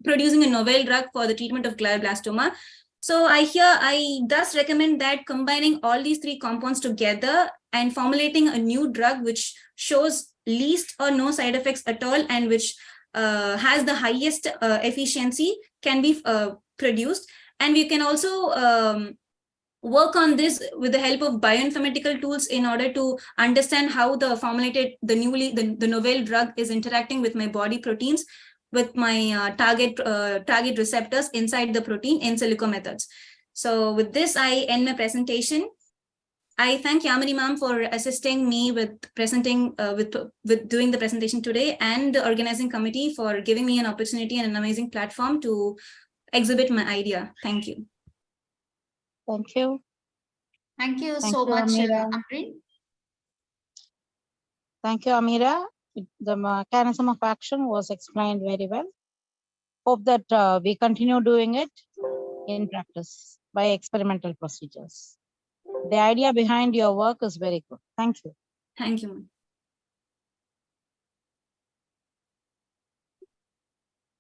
producing a novel drug for the treatment of glioblastoma. So I thus recommend that combining all these three compounds together and formulating a new drug which shows least or no side effects at all, and which has the highest efficiency can be produced. And we can also work on this with the help of bioinformatical tools in order to understand how the novel drug is interacting with my body proteins, with my target receptors inside the protein in silico methods. So with this, I end my presentation. I thank Yamini ma'am for assisting me with presenting, with doing the presentation today, and the organizing committee for giving me an opportunity and an amazing platform to exhibit my idea. Thank you. Thank you. Thank you Thank so you, much, Amira. Amreen. Thank you, Amira. The mechanism of action was explained very well. Hope that we continue doing it in practice by experimental procedures. The idea behind your work is very good. Thank you. Thank you, ma'am.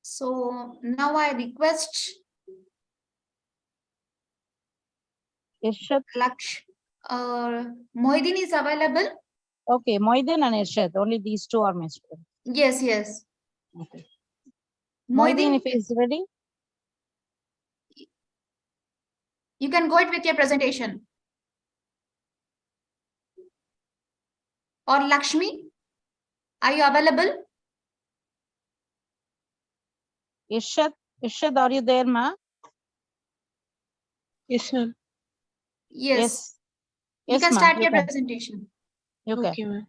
So now I request Irshad. Mohiddin is available. Okay, Mohiddin and Irshad, only these two are my students. Yes, yes. Okay. Mohiddin, Mohiddin, if he is ready. You can go ahead with your presentation. Or Lakshmi, are you available? Irshad, are you there, ma? Yes, ma'am. Yes. You Yes, can ma'am. start your presentation. You can. Okay, ma'am.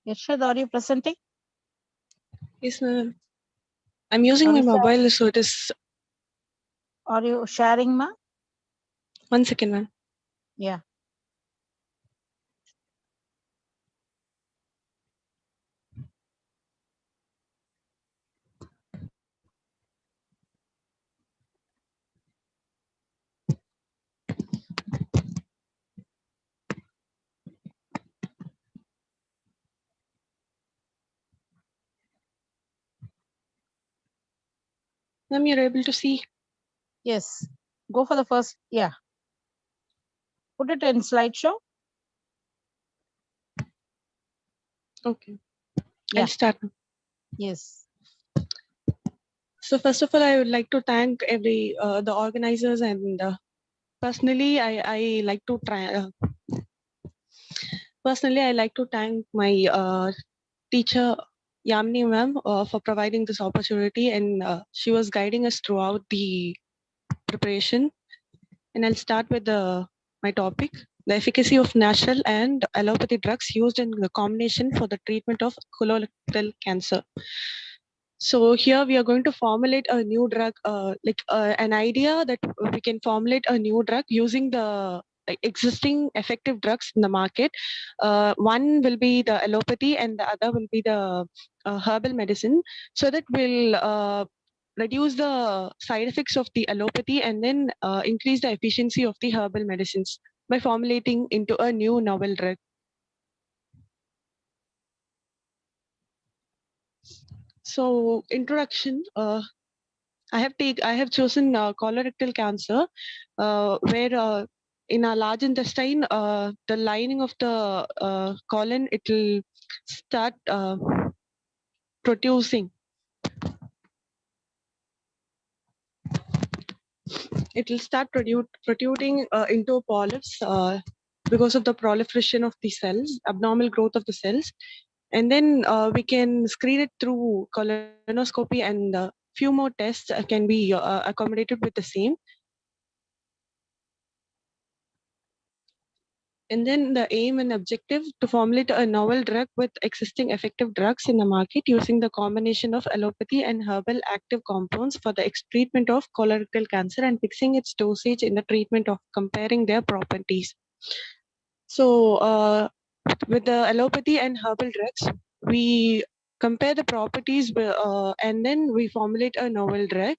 Irshad, are you presenting? Yes, ma'am. I'm using my mobile, so it is. Are you sharing, ma? 1 second, ma'am. Yeah. Ma'am, you're able to see. Yes. Go for the first. Yeah. Put it in slideshow. Okay. Yeah. I'll start. Yes. So first of all, I would like to thank the organizers, and personally, I like to try. Personally, I like to thank my teacher Yamini ma'am for providing this opportunity, and she was guiding us throughout the preparation. And I'll start with my topic: the efficacy of natural and allopathy drugs used in the combination for the treatment of colorectal cancer. So here we are going to formulate a new drug, an idea that we can formulate a new drug using the existing effective drugs in the market. One will be the allopathy and the other will be the herbal medicine, so that will reduce the side effects of the allopathy and then increase the efficiency of the herbal medicines by formulating into a new novel drug. So introduction, I have chosen colorectal cancer, where in our large intestine, the lining of the colon, it will start producing it will start protruding into polyps because of the proliferation of the cells, abnormal growth of the cells. And then we can screen it through colonoscopy, and few more tests can be accommodated with the same. And then the aim and objective to formulate a novel drug with existing effective drugs in the market using the combination of allopathy and herbal active compounds for the treatment of colorectal cancer and fixing its dosage in the treatment of comparing their properties. So with the allopathy and herbal drugs, we compare the properties and then we formulate a novel drug.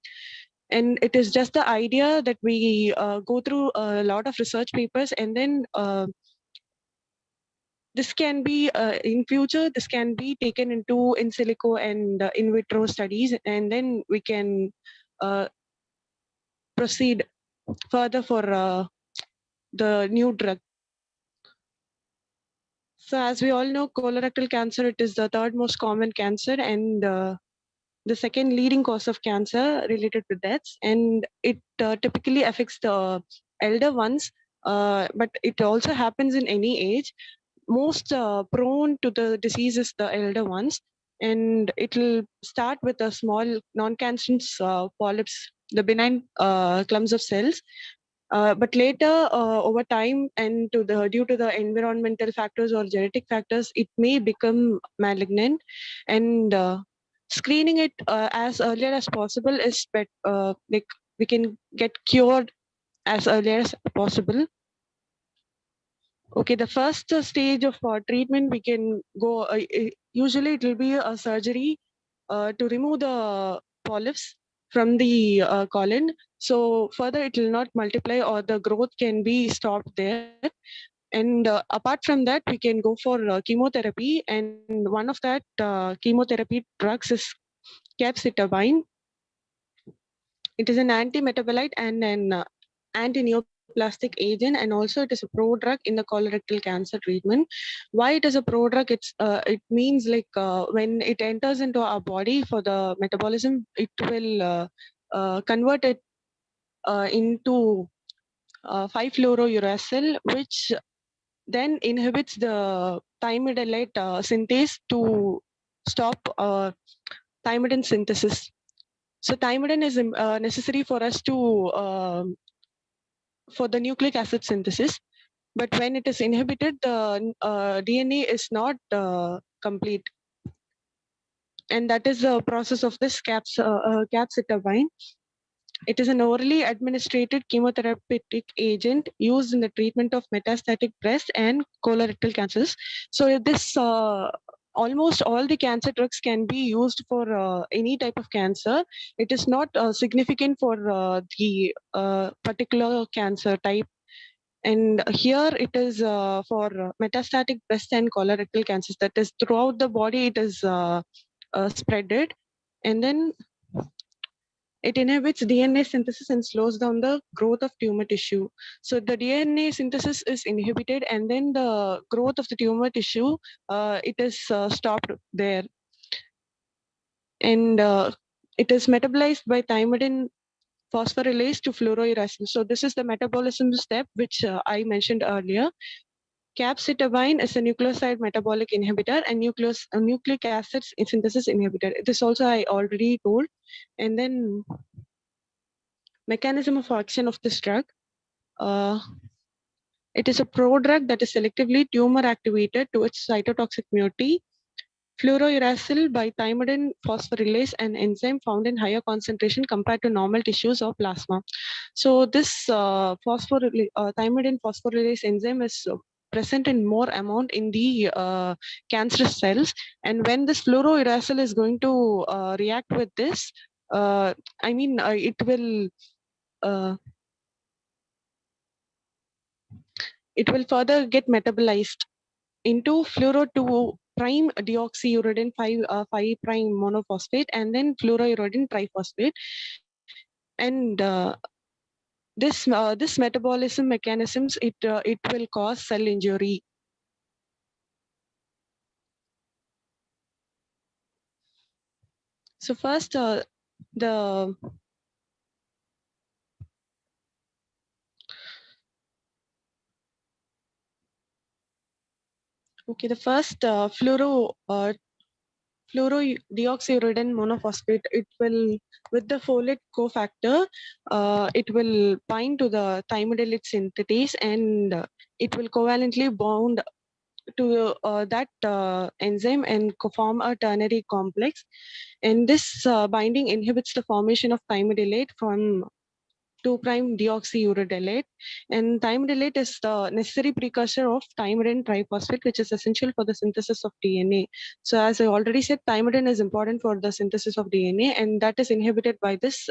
And it is just the idea that we go through a lot of research papers, and then this can be in future, this can be taken into in silico and in vitro studies, and then we can proceed further for the new drug. So as we all know, colorectal cancer, it is the third most common cancer and the second leading cause of cancer related to deaths. And it typically affects the elder ones, but it also happens in any age. Most prone to the disease is the elder ones, and it will start with a small non-cancerous polyps, the benign clumps of cells. But later, over time, and due to the environmental factors or genetic factors, it may become malignant. And screening it as earlier as possible is like we can get cured as earlier as possible. Okay, the first stage of treatment, we can go, usually it will be a surgery to remove the polyps from the colon. So further it will not multiply or the growth can be stopped there. And apart from that, we can go for chemotherapy. And one of that chemotherapy drugs is capecitabine. It is an anti-metabolite and an anti-neoplastic agent, and also it is a pro-drug in the colorectal cancer treatment. Why it is a pro-drug? It means like when it enters into our body for the metabolism, it will convert it into 5-fluorouracil, which then inhibits the thymidylate synthase to stop thymidine synthesis. So thymidine is necessary for us to for the nucleic acid synthesis, but when it is inhibited, the DNA is not complete, and that is the process of this capecitabine. It is an orally administered chemotherapeutic agent used in the treatment of metastatic breast and colorectal cancers. So this almost all the cancer drugs can be used for any type of cancer. It is not significant for the particular cancer type. And here it is for metastatic breast and colorectal cancers. That is throughout the body, it is spreaded. And then it inhibits DNA synthesis and slows down the growth of tumor tissue. So the DNA synthesis is inhibited, and then the growth of the tumor tissue, it is stopped there. And it is metabolized by thymidine phosphorylase to fluorouracil. So this is the metabolism step, which I mentioned earlier. Capecitabine is a nucleoside metabolic inhibitor and nucleic acid synthesis inhibitor. This also I already told. And then mechanism of action of this drug. It is a prodrug that is selectively tumor activated to its cytotoxic moiety. Fluorouracil by thymidine phosphorylase, an enzyme found in higher concentration compared to normal tissues or plasma. So this thymidine phosphorylase enzyme is present in more amount in the cancerous cells. And when this fluorouracil is going to react with this, it will further get metabolized into fluoro 2 prime deoxyuridine 5 prime monophosphate, and then fluorouridine triphosphate. And this metabolism mechanisms, it will cause cell injury. So first, the Okay, the first fluorodeoxyuridine monophosphate, it will, with the folate cofactor, it will bind to the thymidylate synthetase, and it will covalently bond to that enzyme and form a ternary complex. And this binding inhibits the formation of thymidylate from 2'-deoxyuridylate. And thymidylate is the necessary precursor of thymidine triphosphate, which is essential for the synthesis of DNA. So as I already said, thymidine is important for the synthesis of DNA, and that is inhibited by this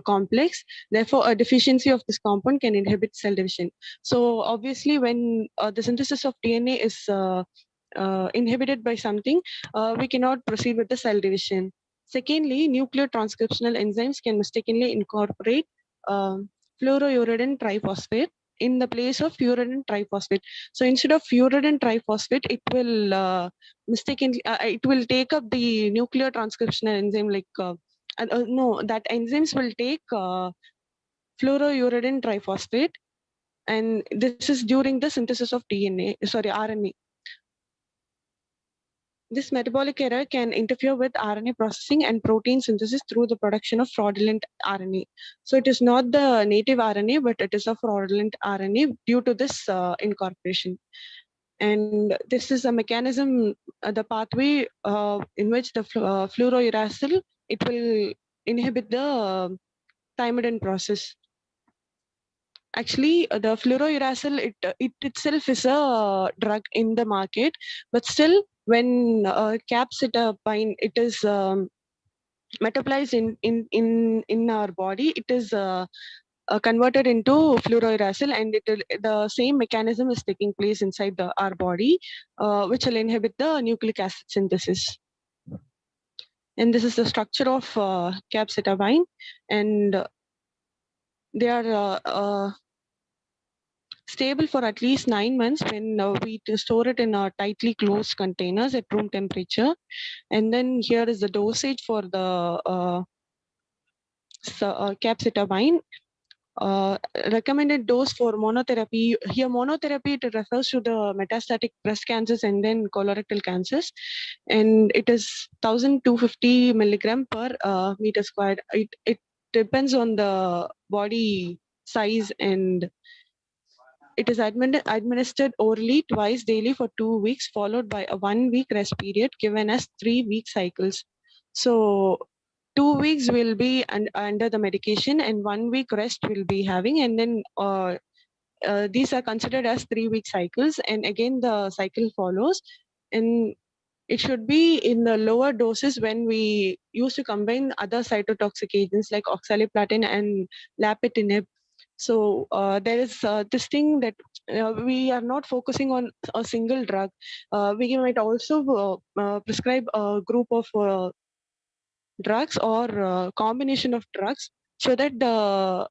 complex. Therefore, a deficiency of this compound can inhibit cell division. So obviously, when the synthesis of DNA is inhibited by something, we cannot proceed with the cell division. Secondly, nuclear transcriptional enzymes can mistakenly incorporate fluorouridine triphosphate in the place of uridine triphosphate. So instead of uridine triphosphate, it will mistakenly it will take up the nuclear transcriptional enzyme no, that enzymes will take fluorouridine triphosphate, and this is during the synthesis of DNA, sorry, RNA. This metabolic error can interfere with RNA processing and protein synthesis through the production of fraudulent RNA. So it is not the native RNA, but it is a fraudulent RNA due to this incorporation. And this is a mechanism, the pathway in which the fluorouracil, it will inhibit the thymidine process. Actually, the fluorouracil, it itself is a drug in the market, but still, when capecitabine, it is metabolized in our body, it is converted into fluorouracil, and the same mechanism is taking place inside our body, which will inhibit the nucleic acid synthesis. And this is the structure of capecitabine, and they are stable for at least 9 months when we store it in tightly closed containers at room temperature. And then here is the dosage for the capecitabine. Recommended dose for monotherapy. Here, monotherapy, it refers to the metastatic breast cancers and then colorectal cancers. And it is 1,250 milligram per meter squared. It depends on the body size, and it is administered orally twice daily for 2 weeks, followed by a 1 week rest period given as 3-week cycles. So 2 weeks will be under the medication, and 1 week rest will be having, and then these are considered as 3-week cycles, and again the cycle follows. And it should be in the lower doses when we used to combine other cytotoxic agents like oxaliplatin and lapitinib. So there is this thing that we are not focusing on a single drug. We might also prescribe a group of drugs or combination of drugs so that the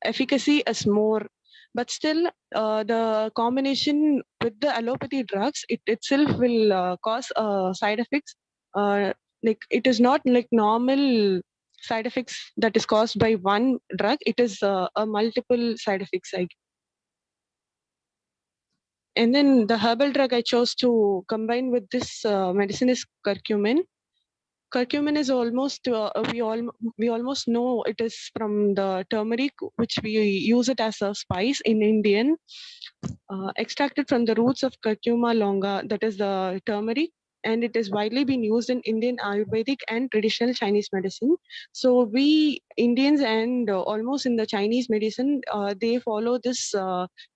efficacy is more. But still, the combination with the allopathy drugs, it itself will cause side effects. Like it is not like normal side effects that is caused by one drug. It is a multiple side effects. And then the herbal drug I chose to combine with this medicine is curcumin. Curcumin is almost we almost know it is from the turmeric, which we use it as a spice in Indian. Extracted from the roots of curcuma longa, that is the turmeric, and it is widely been used in Indian Ayurvedic and traditional Chinese medicine. So we Indians and almost in the Chinese medicine, they follow this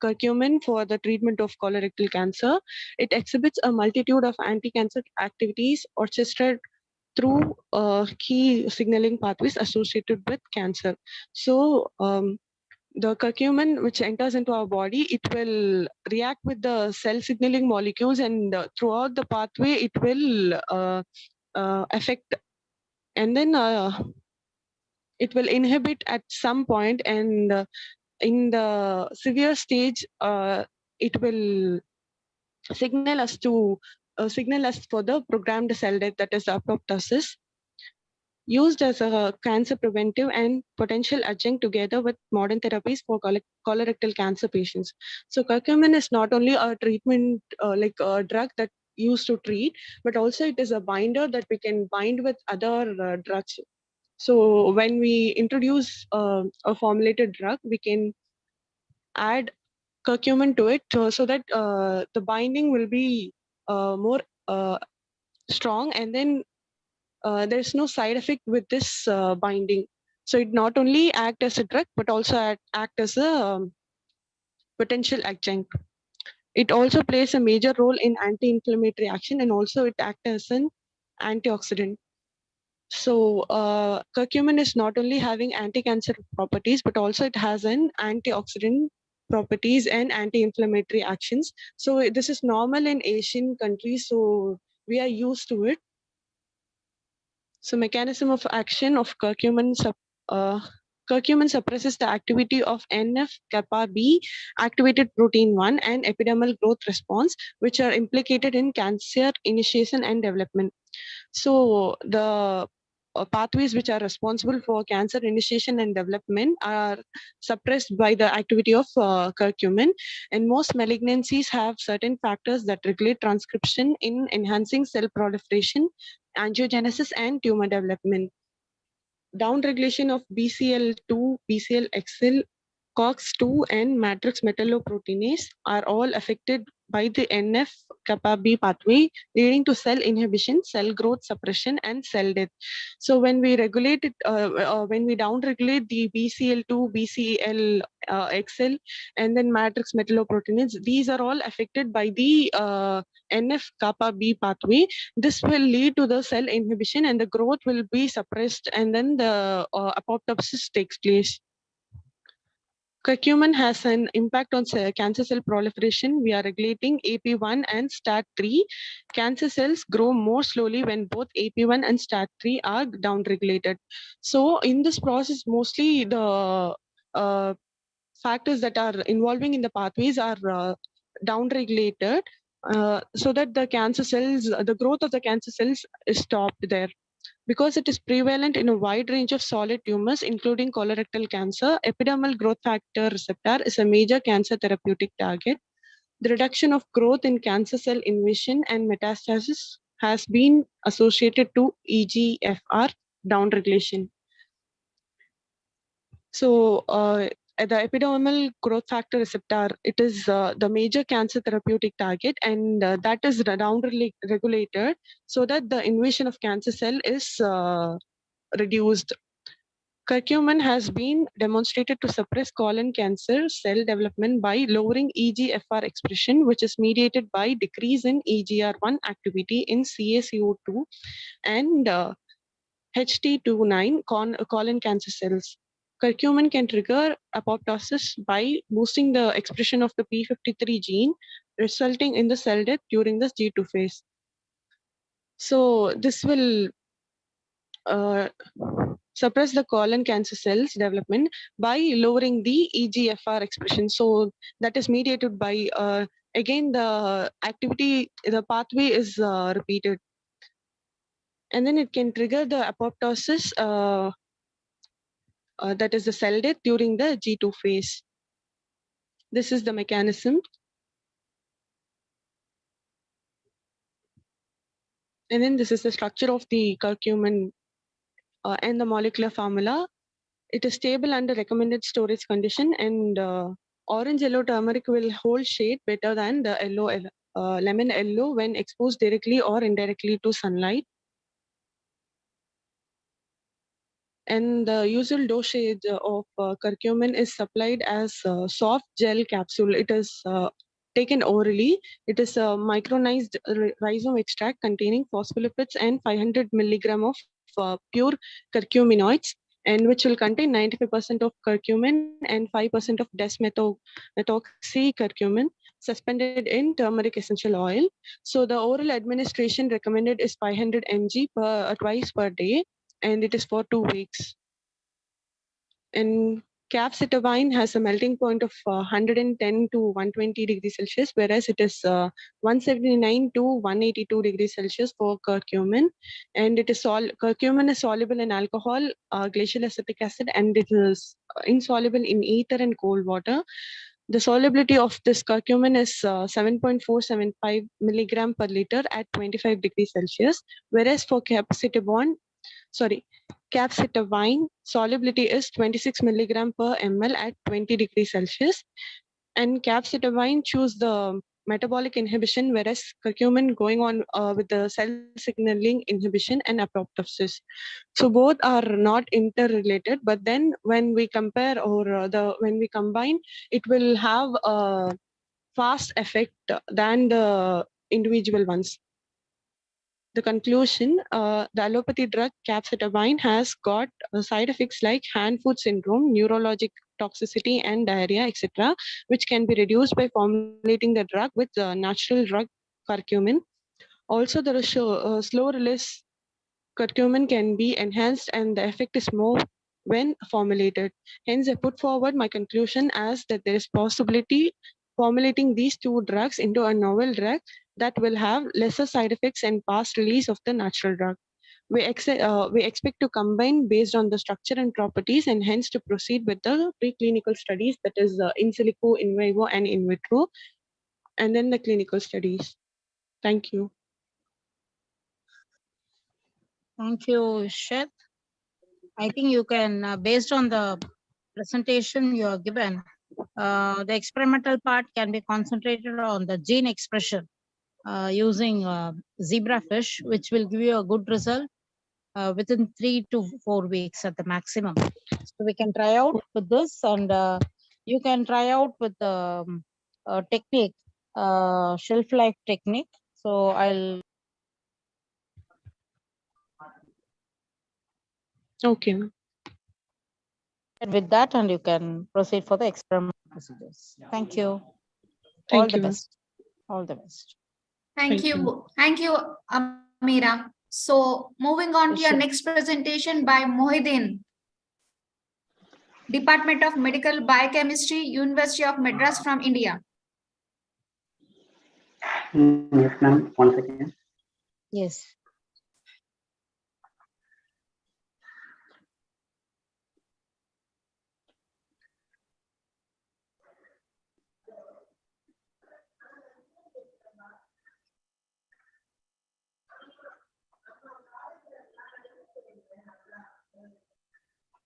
curcumin for the treatment of colorectal cancer. It exhibits a multitude of anti-cancer activities orchestrated through key signaling pathways associated with cancer. So the curcumin, which enters into our body, it will react with the cell signaling molecules, and throughout the pathway, it will affect, and then it will inhibit at some point, and in the severe stage, it will signal us for the programmed cell death, that is apoptosis. used as a cancer preventive and potential adjunct together with modern therapies for colorectal cancer patients. So curcumin is not only a treatment like a drug that used to treat, but also it is a binder that we can bind with other drugs. So when we introduce a formulated drug, we can add curcumin to it so that the binding will be more strong, and then there's no side effect with this binding. So it not only act as a drug, but also act as a potential adjunct. It also plays a major role in anti-inflammatory action, and also it acts as an antioxidant. So curcumin is not only having anti-cancer properties, but also it has an antioxidant properties and anti-inflammatory actions. So this is normal in Asian countries, so we are used to it. So mechanism of action of curcumin. Curcumin suppresses the activity of NF-kappa B activated protein 1 and epidermal growth response, which are implicated in cancer initiation and development. So the pathways which are responsible for cancer initiation and development are suppressed by the activity of curcumin, and most malignancies have certain factors that regulate transcription in enhancing cell proliferation, angiogenesis, and tumor development. Downregulation of BCL2, BCL-XL, COX-2, and matrix metalloproteinase are all affected by the NF-kappa B pathway, leading to cell inhibition, cell growth suppression, and cell death. So when we regulate it, when we downregulate the BCL2, BCL-XL, and then matrix metalloproteinase, these are all affected by the NF-kappa B pathway. This will lead to the cell inhibition, and the growth will be suppressed, and then the apoptosis takes place. Curcumin has an impact on cancer cell proliferation. We are regulating AP1 and STAT3. Cancer cells grow more slowly when both AP1 and STAT3 are downregulated. So in this process, mostly the factors that are involving in the pathways are downregulated, so that the cancer cells, the growth of the cancer cells is stopped there. Because it is prevalent in a wide range of solid tumors, including colorectal cancer, epidermal growth factor receptor is a major cancer therapeutic target. The reduction of growth in cancer cell invasion and metastasis has been associated to EGFR downregulation. So the epidermal growth factor receptor, it is the major cancer therapeutic target, and that is down-regulated so that the invasion of cancer cell is reduced. Curcumin has been demonstrated to suppress colon cancer cell development by lowering EGFR expression, which is mediated by decrease in EGR1 activity in CaCO2 and HT29 colon cancer cells. Curcumin can trigger apoptosis by boosting the expression of the p53 gene, resulting in the cell death during the G2 phase. So this will suppress the colon cancer cells development by lowering the EGFR expression. So that is mediated by, again, the activity, the pathway is repeated. And then it can trigger the apoptosis, that is the cell death during the G2 phase. This is the mechanism. And then this is the structure of the curcumin and the molecular formula. It is stable under recommended storage condition, and orange yellow turmeric will hold shade better than the yellow lemon yellow when exposed directly or indirectly to sunlight. And the usual dosage of curcumin is supplied as a soft gel capsule. It is taken orally. It is a micronized rhizome extract containing phospholipids and 500 milligram of pure curcuminoids, and which will contain 95% of curcumin and 5% of desmethoxycurcumin suspended in turmeric essential oil. So the oral administration recommended is 500 mg twice per day, and it is for 2 weeks. And Capecitabine has a melting point of 110 to 120 degrees Celsius, whereas it is 179 to 182 degrees Celsius for curcumin. And it is curcumin is soluble in alcohol, glacial acetic acid, and it is insoluble in ether and cold water. The solubility of this curcumin is 7.475 milligram per liter at 25 degrees Celsius, whereas for capecitabine solubility is 26 milligram per ml at 20 degrees Celsius. And capecitabine choose the metabolic inhibition, whereas curcumin going on with the cell signaling inhibition and apoptosis. So both are not interrelated, but then when we compare or when we combine, it will have a fast effect than the individual ones. The conclusion, the allopathy drug capecitabine has got side effects like hand-foot syndrome, neurologic toxicity, and diarrhea, etc., which can be reduced by formulating the drug with natural drug curcumin. Also, there is slow release curcumin can be enhanced, and the effect is more when formulated. Hence, I put forward my conclusion as that there is possibility formulating these two drugs into a novel drug that will have lesser side effects and fast release of the natural drug. We expect to combine based on the structure and properties, and hence to proceed with the preclinical studies, that is in silico, in vivo, and in vitro, and then the clinical studies. Thank you. Thank you, Shet. I think you can, based on the presentation you are given, the experimental part can be concentrated on the gene expression using zebrafish, which will give you a good result within 3 to 4 weeks at the maximum. So we can try out with this, and you can try out with the technique, shelf life technique. So I'll. Okay. With that, and you can proceed for the experimental procedures. Thank you. Thank All the you. best. All the best. Thank you. Thank you, Amira. So moving on to your Sure. next presentation by Mohideen, Department of Medical Biochemistry, University of Madras from India. Yes, ma'am. 1 second. Yes.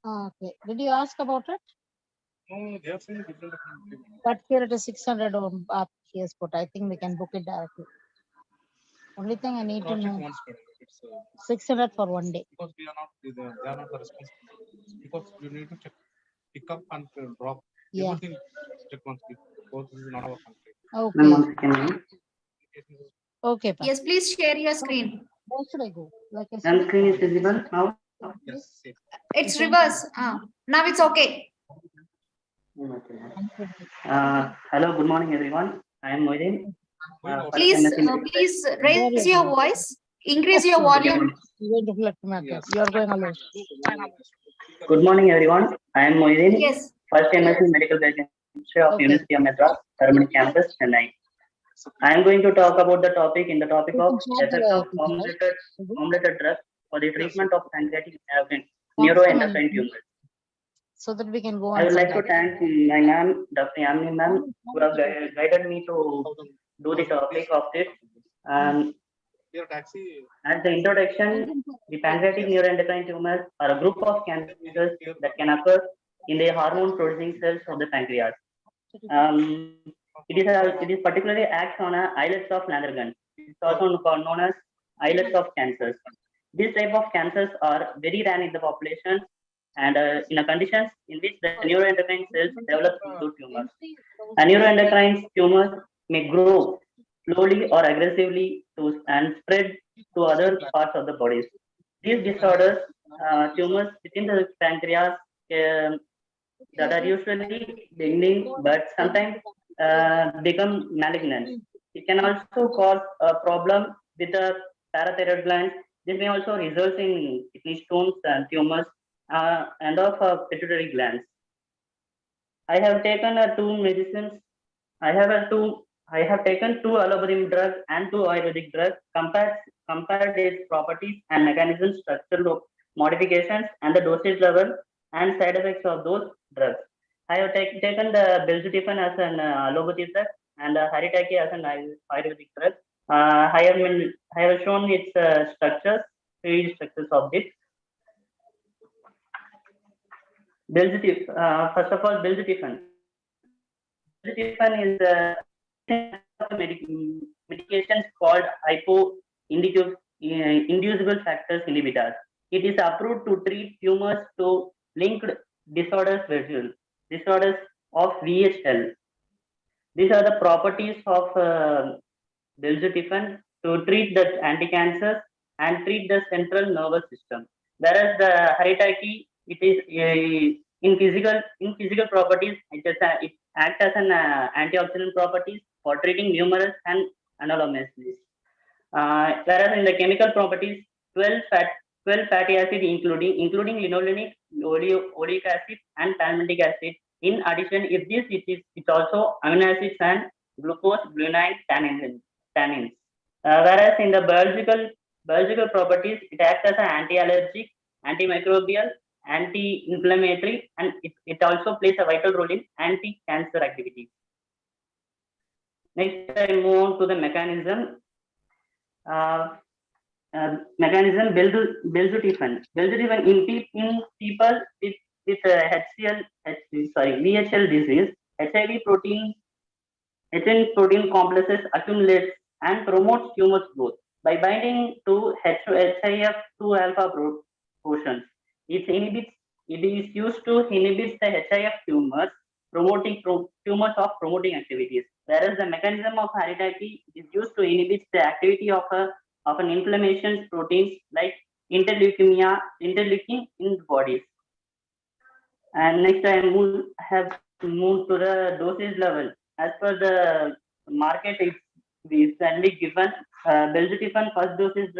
Okay. Did you ask about it? No, they are saying different. But here it is 600 on he has put. I think we can book it directly. Only thing I need to know. 600 for 1 day. Because we are not, they are not the responsible. Because you need to check, pick up and drop. Yeah. Everything check once because this is not our country. Ma'am, Okay. 1 second, ma'am. Okay. Pa. Yes, please share your screen. Where should I go? Like I Ma'am, said, screen is visible now. Yes, safe. It's reverse. Now it's okay. Okay. Hello, good morning, everyone. I am Mohideen. Please raise your voice, increase your volume. You're going to let me Yes. You are going alone. Good morning, everyone. I am Mohideen. Yes. First MSc Medical Biochemistry of Okay. University of Madras, Terminal Campus, Chennai. I am going to talk about the topic of effect of formulated drugs for the treatment of pancreatic neuroendocrine tumors. So that we can go on. I would like to thank my ma'am, Dr. Yamini ma'am, who have guided me to do the topic of this. And as the introduction, the pancreatic neuroendocrine tumors are a group of cancers that can occur in the hormone-producing cells of the pancreas. It is particularly acts on islets of Langerhans. It's also known as islets of cancers. These type of cancers are very rare in the population, and in a conditions in which the neuroendocrine cells develop into tumors. A neuroendocrine tumor may grow slowly or aggressively and spread to other parts of the body. These disorders, tumors within the pancreas that are usually benign, but sometimes become malignant. It can also cause a problem with the parathyroid gland. This may also result in kidney stones and tumors and of pituitary glands. I have taken two medicines. I have taken two allopathic drugs and two Ayurvedic drugs. Compared its properties and mechanisms, structural modifications, and the dosage level and side effects of those drugs. I have taken the belzutifan as an allopathic drug and haritaki as an Ayurvedic drug. I have shown its three structures of this. First of all, belzutifan. Belzutifan is medications called hypoinducible factors inhibitors. It is approved to treat tumors to linked disorders of VHL. These are the properties of belzutifan to treat the anti-cancers and treat the central nervous system. Whereas the haritaki, it is in physical properties, it acts as an antioxidant properties for treating numerous and anomalies. Whereas in the chemical properties, 12 fatty acid including linoleic, oleic acid, and palmitic acid. In addition, it's also amino acids and glucose, glutamine, tannins. Whereas in the biological properties, it acts as an anti-allergic, antimicrobial, anti-inflammatory, and it also plays a vital role in anti-cancer activities. Next, I move on to the mechanism. Belzutifan. Belzutifan in people with VHL disease, HIV protein complexes accumulates and promotes tumor growth by binding to HIF2 alpha portions. It is used to inhibit the HIF tumors, promoting activities. Whereas the mechanism of haritaki is used to inhibit the activity of an inflammation proteins like interleukin in the bodies. And next, I have moved to the dosage level. As per the market, it's only given belzutifan first dosage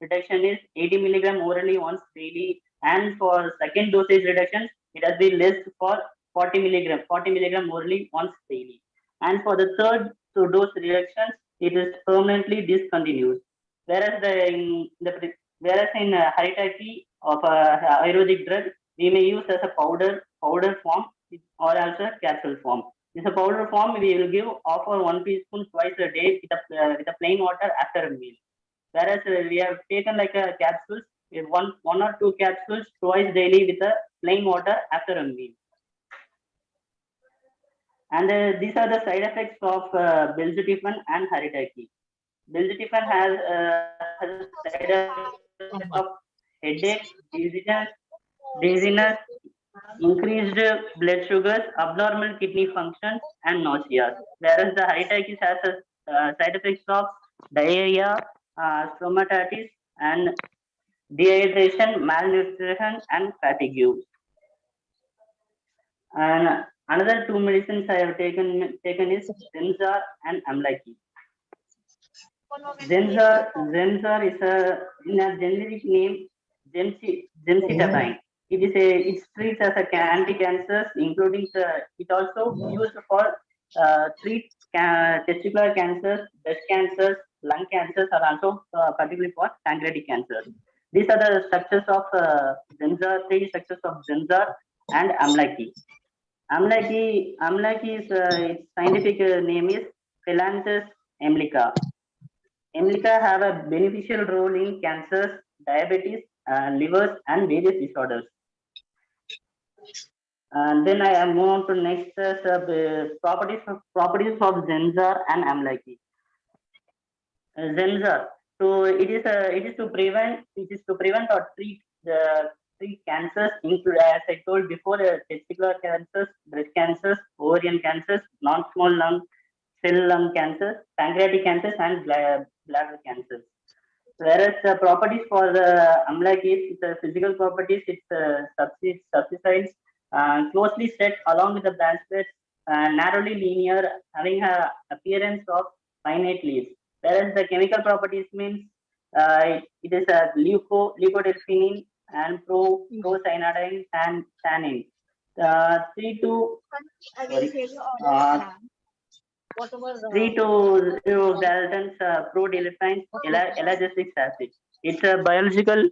reduction is 80 milligram orally once daily, and for second dosage reduction, it has been less for 40 milligram orally once daily. And for the third dose reductions, it is permanently discontinued. Whereas in haritaki of Ayurvedic drug, we may use as a powder form or also a capsule form. In a powder form, we will offer 1 teaspoon twice a day with a plain water after a meal. Whereas we have taken like a capsules, one or two capsules twice daily with a plain water after a meal. And these are the side effects of belzutifan and haritaki. Belzutifan has a side effect of headache, dizziness, increased blood sugars, abnormal kidney function, and nausea. Whereas the haritaki has a side effects of diarrhea, stomatitis, and dehydration, malnutrition, and fatigue. And another two medicines I have taken is Zenzar and Amlaki. Zenzar is in a generic name gemcitabine. It treats as a anti-cancers, including it also used for treat testicular cancers, breast cancers, lung cancers, are also particularly for pancreatic cancers. These are the structures of Zenzar, three structures of Zenzar and Amlaki. Amlaki's its scientific name is Phyllanthus emlica. Emlica have a beneficial role in cancers, diabetes, livers, and various disorders. And then I move on to next properties of Zenzar and Amlaki. Zenzar, so it is to prevent or treat cancers, include, as I told before, testicular cancers, breast cancers, ovarian cancers, non-small cell lung cancers, pancreatic cancers, and bladder cancers. Whereas the properties for the Amlaki, it's a physical properties, it's subsidies, closely set along with the branchlets, narrowly linear, having a appearance of finite leaves. Whereas the chemical properties means it is a leucodelphinin and procyanidin and tannin. 3 to sorry, 3 to 0 galtons pro-delphine elagesic acid. It's a biological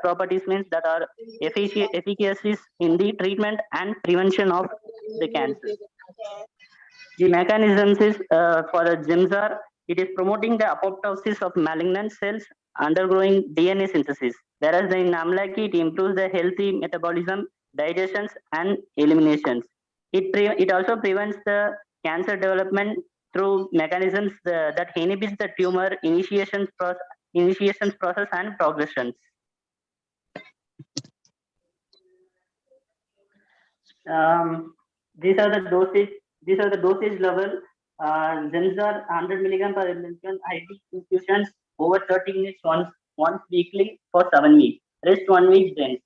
properties means that are efficacious in the treatment and prevention of the cancer. The mechanisms is for the Zimzar, it is promoting the apoptosis of malignant cells undergoing DNA synthesis. Whereas in Amlaki, it improves the healthy metabolism, digestions, and eliminations. It also prevents the cancer development through mechanisms that inhibits the tumor initiations process and progressions. These are the dosage level. Zimzar 100 milligram per ml IV infusions over 30 minutes once weekly for 7 weeks. Rest 1 week then.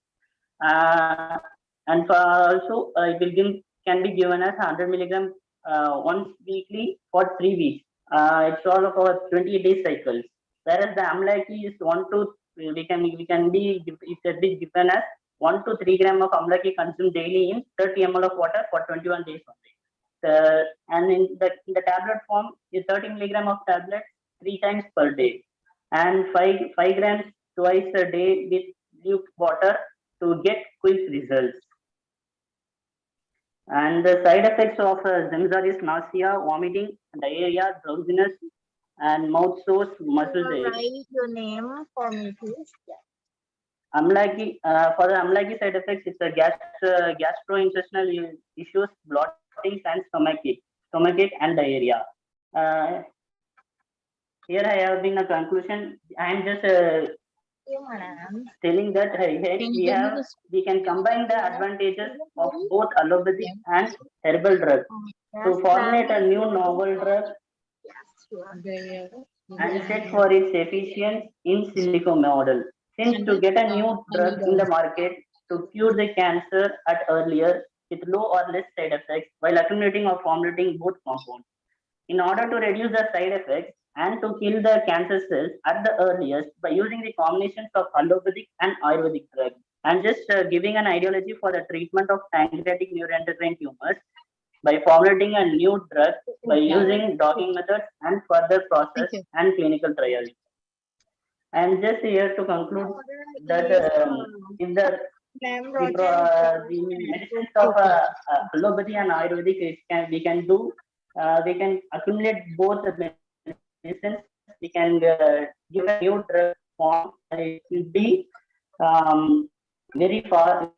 And for also can be given as 100 milligram once weekly for 3 weeks. It's all of our 28-day cycles. Whereas the Amlaki is 1 to it can be given as 1 to 3 gram of Amlaki consumed daily in 30 ml of water for 21 days only. And in the tablet form is 30 milligram of tablet 3 times per day, and 5 grams twice a day with luke water to get quick results. And the side effects of Zimzar is nausea, vomiting, diarrhea, drowsiness, and mouth sores, muscle aches. Write your name for me, please. Amlaki, for the Amlaki side effects, it's a gastrointestinal issues, bloatings, and stomachache and diarrhea. Here I have been a conclusion. I am just telling that we can combine the advantages of both allopathic and herbal drugs to formulate a new novel drug and set for its efficient in silico model. Since to get a new drug in the market to cure the cancer at earlier with low or less side effects while accumulating or formulating both compounds. In order to reduce the side effects and to kill the cancer cells at the earliest by using the combinations of allopathic and Ayurvedic drugs, and just giving an ideology for the treatment of pancreatic neuroendocrine tumors by formulating a new drug by using docking methods and further process and clinical trials. I am just here to conclude that if the medicines of allopathy and Ayurvedic we can accumulate both the medicines. We can give a new drug form. It will be very far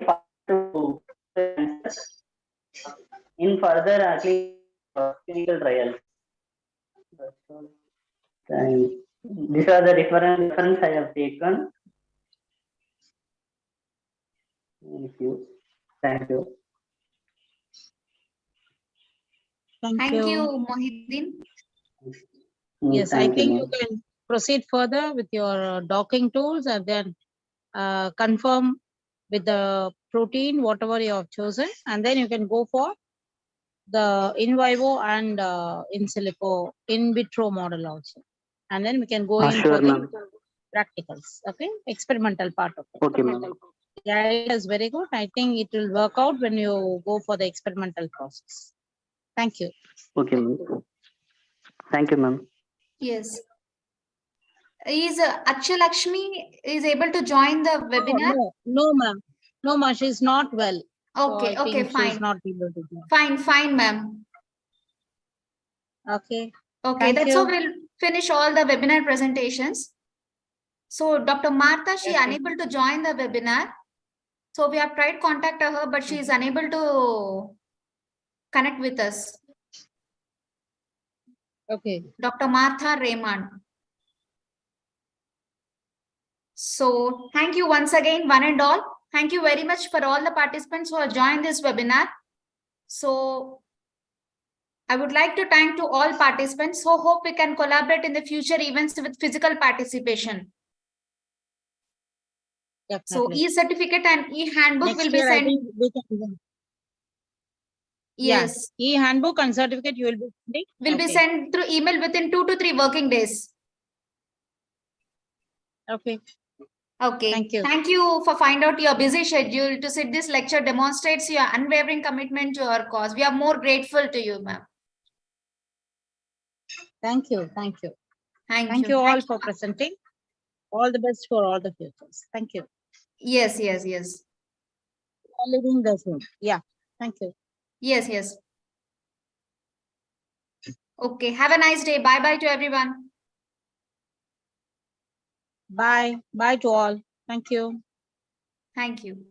to in further clinical trials. And these are the reference I have taken. Thank you. Thank you. Thank you, Mohiddin. Yes, I think you can proceed further with your docking tools and then confirm with the protein, whatever you have chosen, and then you can go for the in vivo and in silico, in vitro model also. And then we can go in sure, for the practicals, okay? Experimental part of it. Okay, ma'am. The idea is very good. I think it will work out when you go for the experimental process. Thank you. Okay, ma'am. Thank you, ma'am. Yes. Is Akshay Lakshmi is able to join the webinar? No, ma'am. No, ma'am. She's not well. Okay, so okay, fine. She's not able to join. Fine, ma'am. Okay. Okay, that's how we'll finish all the webinar presentations. So Dr. Martha, she is unable to join the webinar. So we have tried contact her, but she is unable to connect with us. Okay. Dr. Martha Raymond. So thank you once again, one and all. Thank you very much for all the participants who have joined this webinar. So I would like to thank to all participants who hope we can collaborate in the future events with physical participation. Definitely. So e-certificate and e-handbook will be sent. Yes. E-handbook and certificate you will be sending? Will be sent through email within 2 to 3 working days. Okay. Okay. Thank you. Thank you for finding out your busy schedule to sit this lecture demonstrates your unwavering commitment to our cause. We are more grateful to you, ma'am. Thank you. Thank you. Thank You all for presenting. All the best for all the futures. Thank you. Yes, yes, yes. For leaving the Zoom. Yeah. Thank you. Yes, yes. Okay. Have a nice day. Bye-bye to everyone. Bye. Bye to all. Thank you. Thank you.